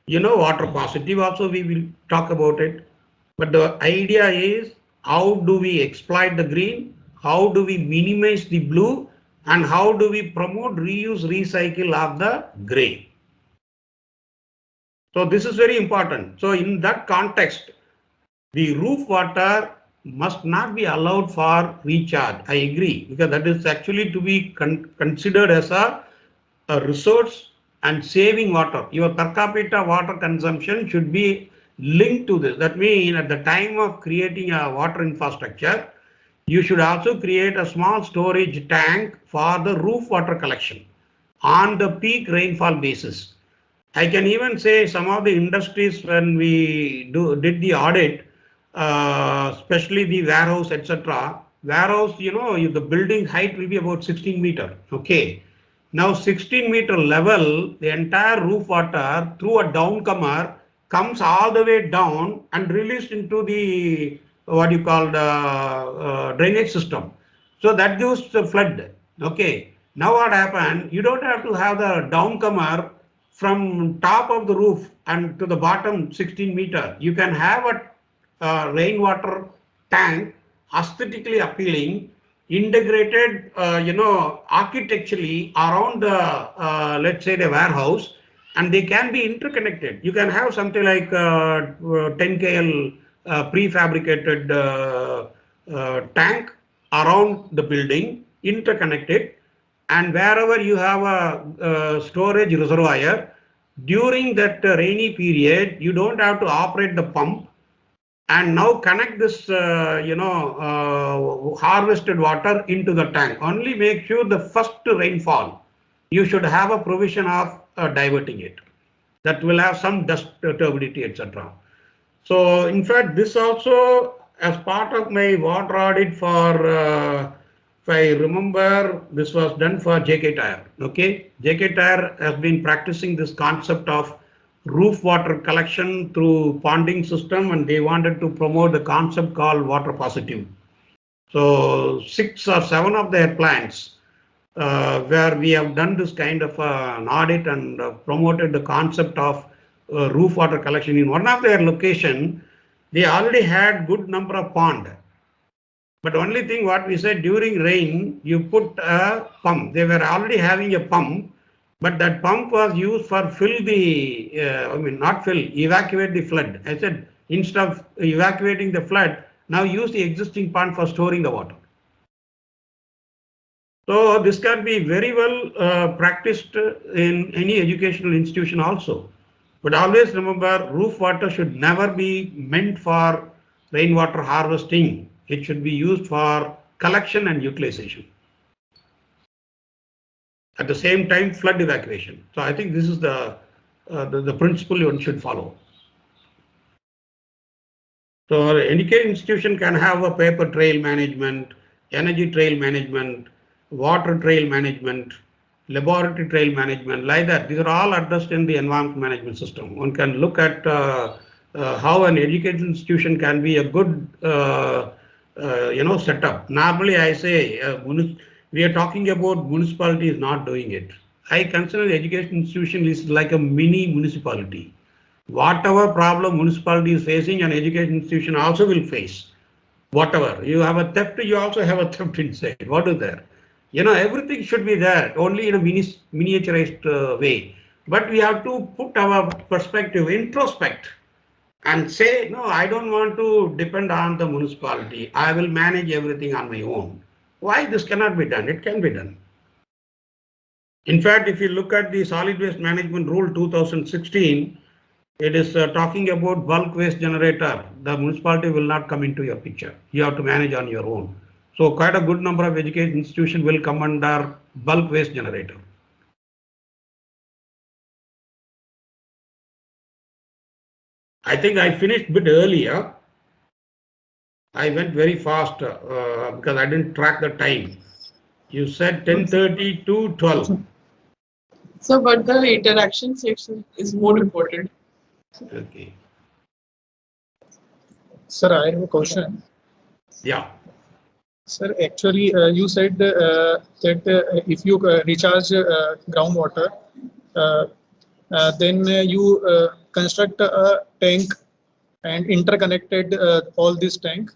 Speaker 3: water positive also we will talk about it. But the idea is how do we exploit the green? How do we minimize the blue? And how do we promote reuse, recycle of the gray? So this is very important. So in that context, the roof water must not be allowed for recharge. I agree, because that is actually to be considered as a resource and saving water. Your per capita water consumption should be linked to this. That means at the time of creating a water infrastructure, you should also create a small storage tank for the roof water collection on the peak rainfall basis. I can even say some of the industries, when we did the audit, especially the warehouse, etc. Warehouse, the building height will be about 16 meter. Okay. Now 16-meter level, the entire roof water through a downcomer comes all the way down and released into the what you call the drainage system. So that gives the flood. Okay. Now what happened? You don't have to have the downcomer from top of the roof and to the bottom 16 meter. You can have a rainwater tank, aesthetically appealing, integrated, architecturally around the, let's say, the warehouse, and they can be interconnected. You can have something like 10 kL prefabricated tank around the building, interconnected, and wherever you have a storage reservoir, during that rainy period, you don't have to operate the pump, and now connect this harvested water into the tank. Only make sure the first rainfall, you should have a provision of diverting it. That will have some dust turbidity, etc. So in fact, this also, as part of my water audit for, if I remember, this was done for JK Tire. Okay, JK Tire has been practicing this concept of roof water collection through ponding system, and they wanted to promote the concept called water positive. So 6 or 7 of their plants where we have done this kind of an audit and promoted the concept of roof water collection. In one of their location, they already had good number of pond. But only thing what we said, during rain, you put a pump. They were already having a pump, but that pump was used for evacuate the flood. I said, instead of evacuating the flood, now use the existing pond for storing the water. So this can be very well practiced in any educational institution also. But always remember, roof water should never be meant for rainwater harvesting. It should be used for collection and utilization. At the same time, flood evacuation. So I think this is the principle one should follow. So education institution can have a paper trail management, energy trail management, water trail management, laboratory trail management, like that. These are all addressed in the environment management system. One can look at how an education institution can be a good setup. Normally I say we are talking about municipalities not doing it. I consider the education institution is like a mini municipality. Whatever problem municipality is facing, an education institution also will face. Whatever. You have a theft, you also have a theft inside. What is there? Everything should be there, only in a miniaturized way. But we have to put our perspective, introspect, and say, no, I don't want to depend on the municipality. I will manage everything on my own. Why this cannot be done? It can be done. In fact, if you look at the Solid Waste Management Rule 2016, it is talking about bulk waste generator. The municipality will not come into your picture. You have to manage on your own. So quite a good number of education institutions will come under bulk waste generator. I think I finished a bit earlier. I went very fast because I didn't track the time. You said 10:30 to 12.
Speaker 1: So, but the interaction section is more important.
Speaker 3: Okay.
Speaker 4: Sir, I have a question.
Speaker 3: Yeah.
Speaker 4: Sir, actually, you said that if you recharge groundwater, then you construct a tank and interconnected all this tank.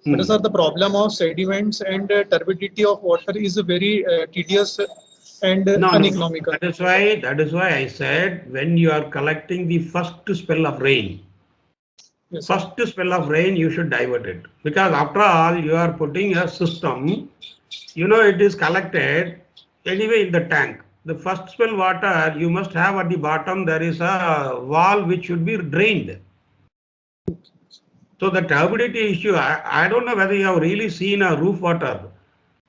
Speaker 4: But sir, the problem of sediments and turbidity of water is very tedious and uneconomical.
Speaker 3: That is why I said when you are collecting the first spell of rain,
Speaker 4: Yes, sir.
Speaker 3: First spell of rain, you should divert it, because after all, you are putting a system, it is collected anyway in the tank. The first spell water, you must have at the bottom, there is a wall which should be drained. So the turbidity issue, I don't know whether you have really seen a roof water.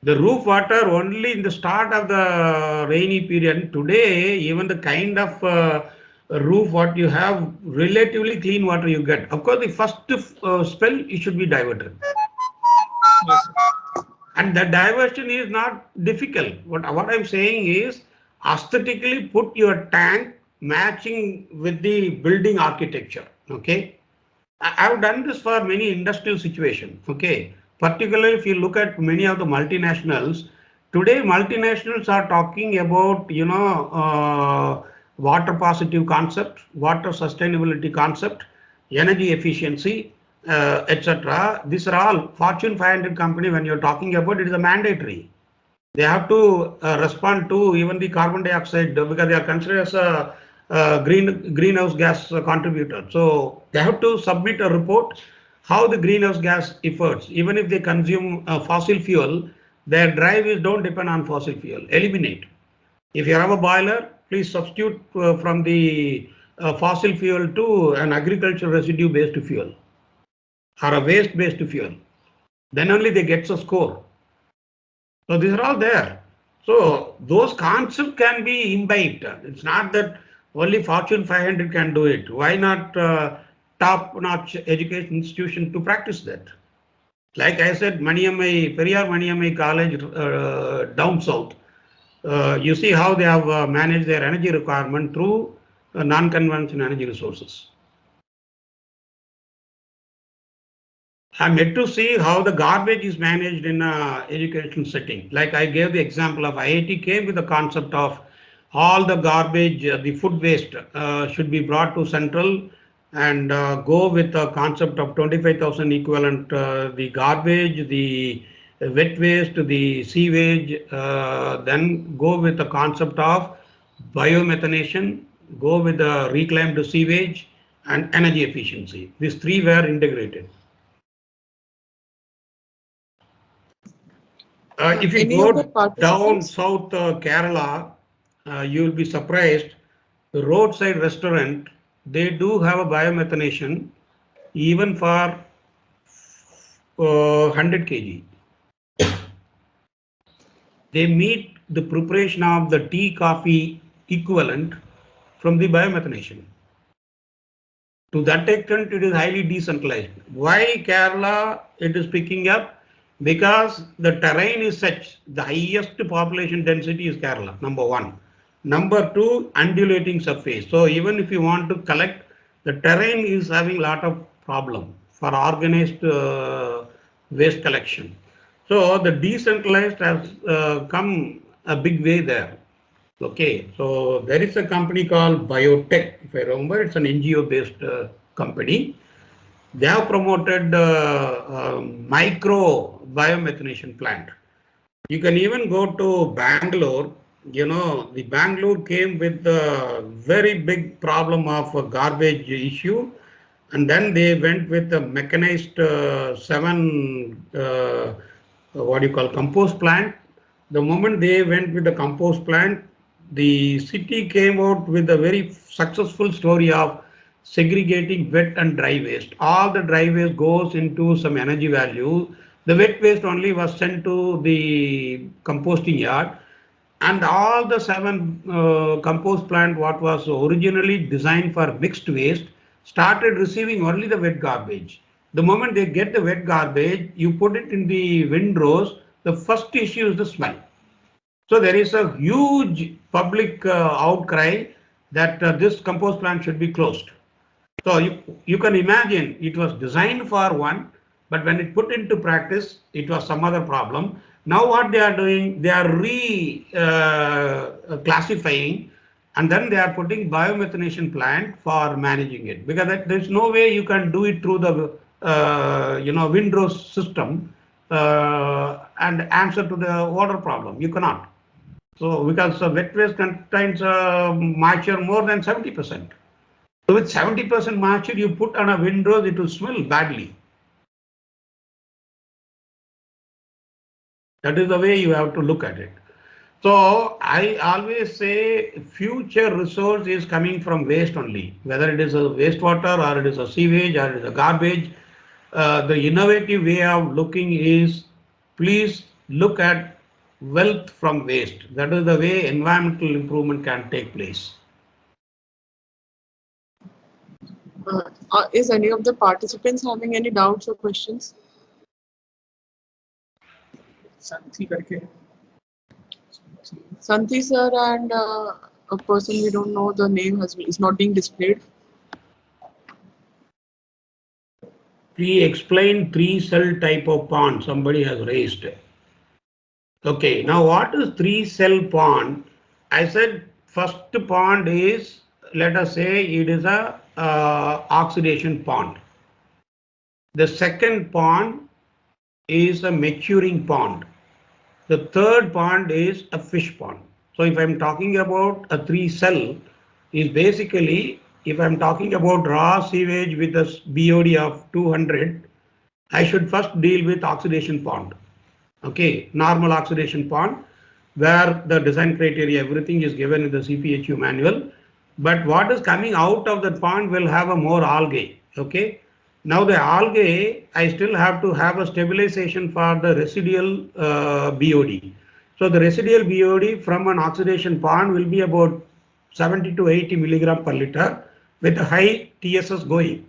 Speaker 3: The roof water only in the start of the rainy period. Today, even the kind of roof what you have, relatively clean water you get. Of course, the first spell it should be diverted.
Speaker 4: Yes, sir.
Speaker 3: And the diversion is not difficult. What I'm saying is aesthetically put your tank matching with the building architecture. Okay. I've done this for many industrial situations. Okay. Particularly if you look at many of the multinationals, today multinationals are talking about, water positive concept, water sustainability concept, energy efficiency, etc. These are all Fortune 500 company. When you're talking about it, is a mandatory. They have to respond to even the carbon dioxide, because they are considered as a greenhouse gas contributor. So they have to submit a report how the greenhouse gas efforts, even if they consume fossil fuel, their drive is don't depend on fossil fuel. Eliminate. If you have a boiler, please substitute from the fossil fuel to an agricultural residue based fuel or a waste based fuel. Then only they get a score. So these are all there. So those concepts can be imbibed. It's not that only Fortune 500 can do it. Why not top-notch education institution to practice that? Like I said, Periyar Maniammai College down south. You see how they have managed their energy requirement through non-conventional energy resources. I'm yet to see how the garbage is managed in an educational setting. Like I gave the example of IIT came with the concept of all the garbage, the food waste should be brought to central and go with the concept of 25,000 equivalent, the garbage, the wet waste, the sewage, then go with the concept of biomethanation, go with the reclaimed sewage and energy efficiency. These three were integrated. If you
Speaker 1: Any other
Speaker 3: go down
Speaker 1: participants?
Speaker 3: south Kerala, you will be surprised. The roadside restaurant, they do have a biomethanation even for 100 kg. They meet the preparation of the tea, coffee equivalent from the biomethanation. To that extent, it is highly decentralized. Why Kerala it is picking up? Because the terrain is such, the highest population density is Kerala, number one. Number two, undulating surface. So even if you want to collect, the terrain is having a lot of problem for organized waste collection. So the decentralized has come a big way there. Okay, so there is a company called Biotech, if I remember, it's an NGO-based company. They have promoted micro biomethanation plant. You can even go to Bangalore. The Bangalore came with a very big problem of a garbage issue, and then they went with a mechanized seven, what do you call, compost plant. The moment they went with the compost plant, the city came out with a very successful story of segregating wet and dry waste. All the dry waste goes into some energy value. The wet waste only was sent to the composting yard, and all the seven compost plant what was originally designed for mixed waste started receiving only the wet garbage. The moment they get the wet garbage, you put it in the windrows, the first issue is the smell. So there is a huge public outcry that this compost plant should be closed. So you can imagine it was designed for one, but when it put into practice, it was some other problem. Now what they are doing, they are classifying, and then they are putting biomethanation plant for managing it, because there's no way you can do it through the windrow system and answer to the water problem. You cannot. So because wet waste contains moisture more than 70%. So with 70% moisture, you put on a windows, it will smell badly. That is the way you have to look at it. So I always say future resource is coming from waste only, whether it is a wastewater or it is a sewage or it is a garbage. The innovative way of looking is please look at wealth from waste. That is the way environmental improvement can take place.
Speaker 1: Is any of the participants having any doubts or questions? Santi sir and a person we don't know the name is not being displayed.
Speaker 3: We explain three cell type of pond somebody has raised. Okay, now what is three cell pond? I said first pond is, let us say it is a oxidation pond. The second pond is a maturing pond. The third pond is a fish pond. So if I'm talking about a three cell, is basically if I'm talking about raw sewage with a BOD of 200, I should first deal with oxidation pond. Okay, normal oxidation pond, where the design criteria, everything is given in the CPHU manual. But what is coming out of that pond will have a more algae. Okay. Now the algae, I still have to have a stabilization for the residual BOD. So the residual BOD from an oxidation pond will be about 70 to 80 milligram per liter with a high TSS going.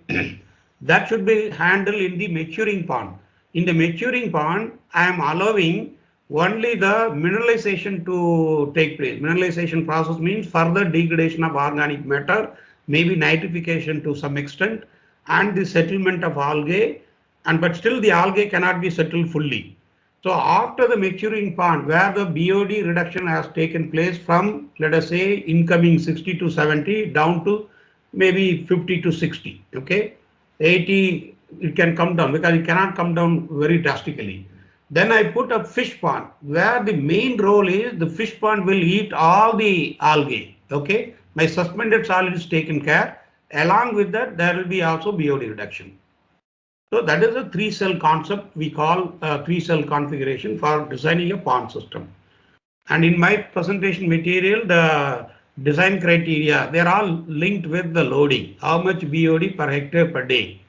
Speaker 3: That should be handled in the maturing pond. In the maturing pond, I am allowing only the mineralization to take place. Mineralization process means further degradation of organic matter, maybe nitrification to some extent, and the settlement of algae, and but still the algae cannot be settled fully. So after the maturing pond, where the BOD reduction has taken place from, let us say, incoming 60 to 70 down to maybe 50 to 60, okay? 80, it can come down because it cannot come down very drastically. Then I put a fish pond where the main role is the fish pond will eat all the algae, okay? My suspended solid is taken care. Along with that, there will be also BOD reduction. So that is a three cell concept we call three cell configuration for designing a pond system. And in my presentation material, the design criteria, they are all linked with the loading, how much BOD per hectare per day.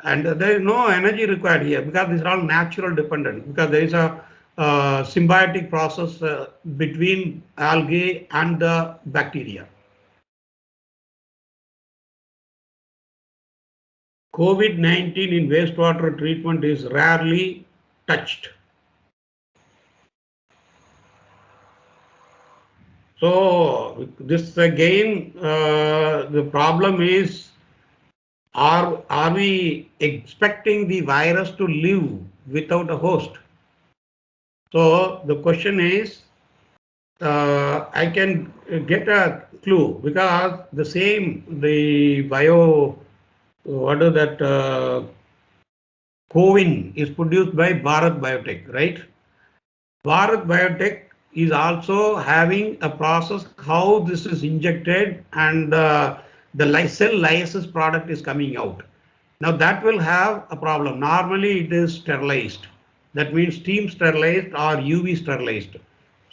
Speaker 3: And there is no energy required here because these are all natural dependent, because there is a symbiotic process between algae and the bacteria. COVID-19 in wastewater treatment is rarely touched. So this again, the problem is, are we expecting the virus to live without a host? So the question is, I can get a clue because the what is that, Covin is produced by Bharat Biotech, right? Bharat Biotech is also having a process how this is injected, and the cell lysis product is coming out. Now that will have a problem. Normally it is sterilized. That means steam sterilized or UV sterilized.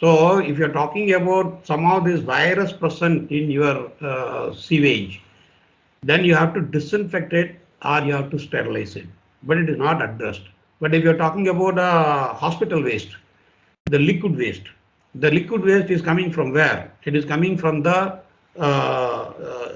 Speaker 3: So if you're talking about some of this virus present in your sewage, then you have to disinfect it or you have to sterilize it. But it is not addressed. But if you're talking about hospital waste, the liquid waste. The liquid waste is coming from where? It is coming from the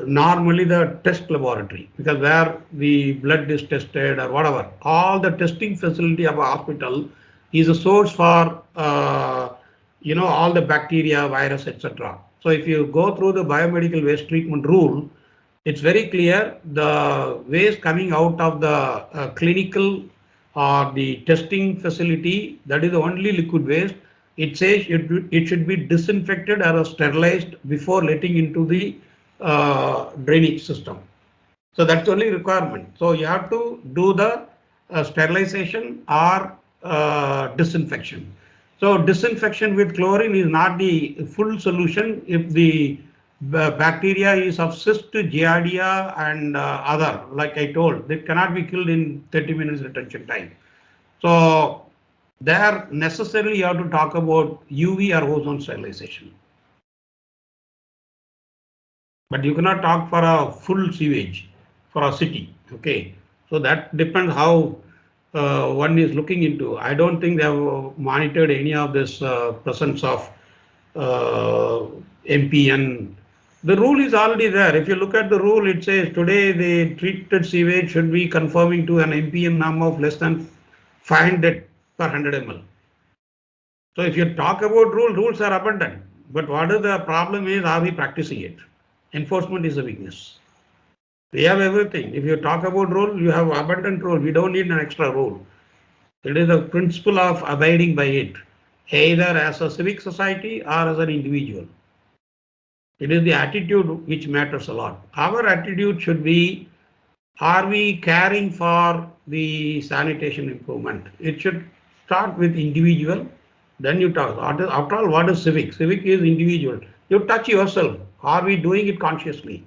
Speaker 3: normally the test laboratory, because where the blood is tested or whatever, all the testing facility of a hospital is a source for all the bacteria, virus, etc. So if you go through the biomedical waste treatment rule, it's very clear the waste coming out of the clinical or the testing facility, that is the only liquid waste. It says it should be disinfected or sterilized before letting into the drainage system. So that's the only requirement. So you have to do the sterilization or disinfection. So disinfection with chlorine is not the full solution if the bacteria is of cyst, giardia, and other, like I told, that cannot be killed in 30 minutes retention time. So there necessarily you have to talk about UV or ozone sterilization. But you cannot talk for a full sewage for a city. Okay. So that depends how one is looking into. I don't think they have monitored any of this presence of MPN. The rule is already there. If you look at the rule, it says today the treated sewage should be conforming to an MPN norm of less than 500 per 100 ml. So if you talk about rules are abundant. But what is the problem is, are we practicing it? Enforcement is a weakness. We have everything. If you talk about rule, you have abundant rule. We don't need an extra rule. It is the principle of abiding by it, either as a civic society or as an individual. It is the attitude which matters a lot. Our attitude should be, are we caring for the sanitation improvement? It should start with individual, then you talk. After all, what is civic? Civic is individual. You touch yourself. Are we doing it consciously?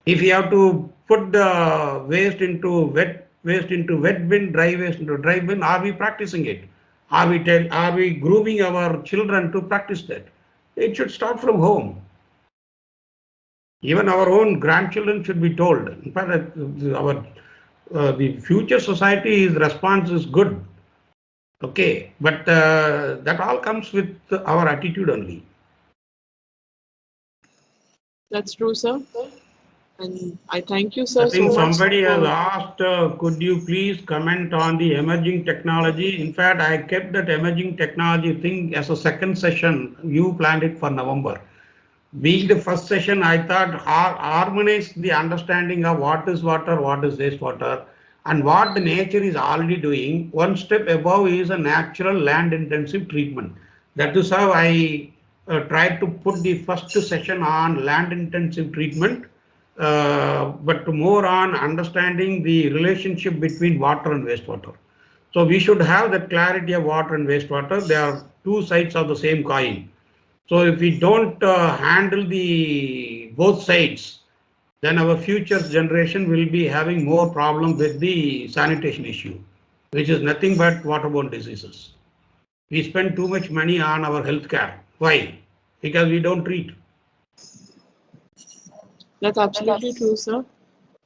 Speaker 3: If you have to put the waste into wet bin, dry waste into dry bin, are we practicing it? Are we grooming our children to practice that? It should start from home. Even our own grandchildren should be told. In fact, the future society's response is good. Okay, but that all comes with our attitude only.
Speaker 1: That's true, sir. And I thank you, sir,
Speaker 3: I think
Speaker 1: so much.
Speaker 3: somebody has asked, could you please comment on the emerging technology? In fact, I kept that emerging technology thing as a second session. You planned it for November. Being the first session, I thought harmonize the understanding of what is water, what is wastewater, and what the nature is already doing. One step above is a natural land intensive treatment. That is how I tried to put the first session on land intensive treatment, but more on understanding the relationship between water and wastewater. So we should have that clarity of water and wastewater. They are two sides of the same coin. So if we don't handle the both sides, then our future generation will be having more problem with the sanitation issue, which is nothing but waterborne diseases. We spend too much money on our health care. Why? Because we don't treat.
Speaker 1: That's absolutely true, sir.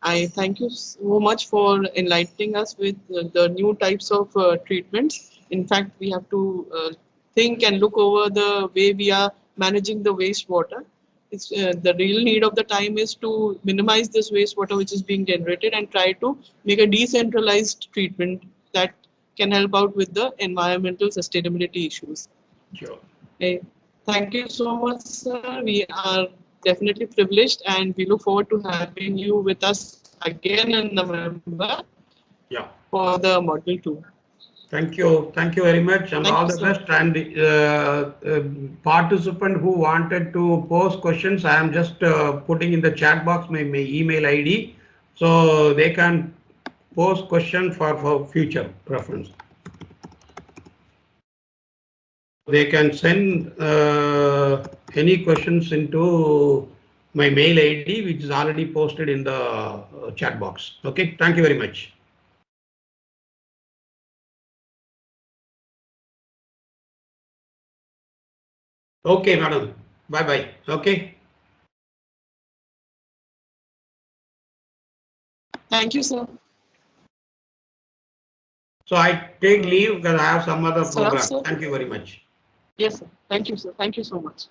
Speaker 1: I thank you so much for enlightening us with the new types of treatments. In fact, we have to think and look over the way we are managing the wastewater. It's, the real need of the time is to minimize this wastewater which is being generated and try to make a decentralized treatment that can help out with the environmental sustainability issues.
Speaker 3: Sure.
Speaker 1: Okay. Thank you so much, sir. We are definitely privileged and we look forward to having you with us again in November
Speaker 3: Yeah.
Speaker 1: for the module 2.
Speaker 3: Thank you. Thank you very much and
Speaker 1: Thank
Speaker 3: all
Speaker 1: you,
Speaker 3: the
Speaker 1: sir.
Speaker 3: best. And participant who wanted to pose questions, I am just putting in the chat box my email ID so they can pose question for future reference. They can send any questions into my mail ID, which is already posted in the chat box. Okay, thank you very much. Okay, madam. Bye-bye. Okay.
Speaker 1: Thank you, sir.
Speaker 3: So I take leave because I have some other
Speaker 1: Salam,
Speaker 3: program.
Speaker 1: sir.
Speaker 3: Thank you very much.
Speaker 1: Yes, sir. Thank you, sir. Thank you so much.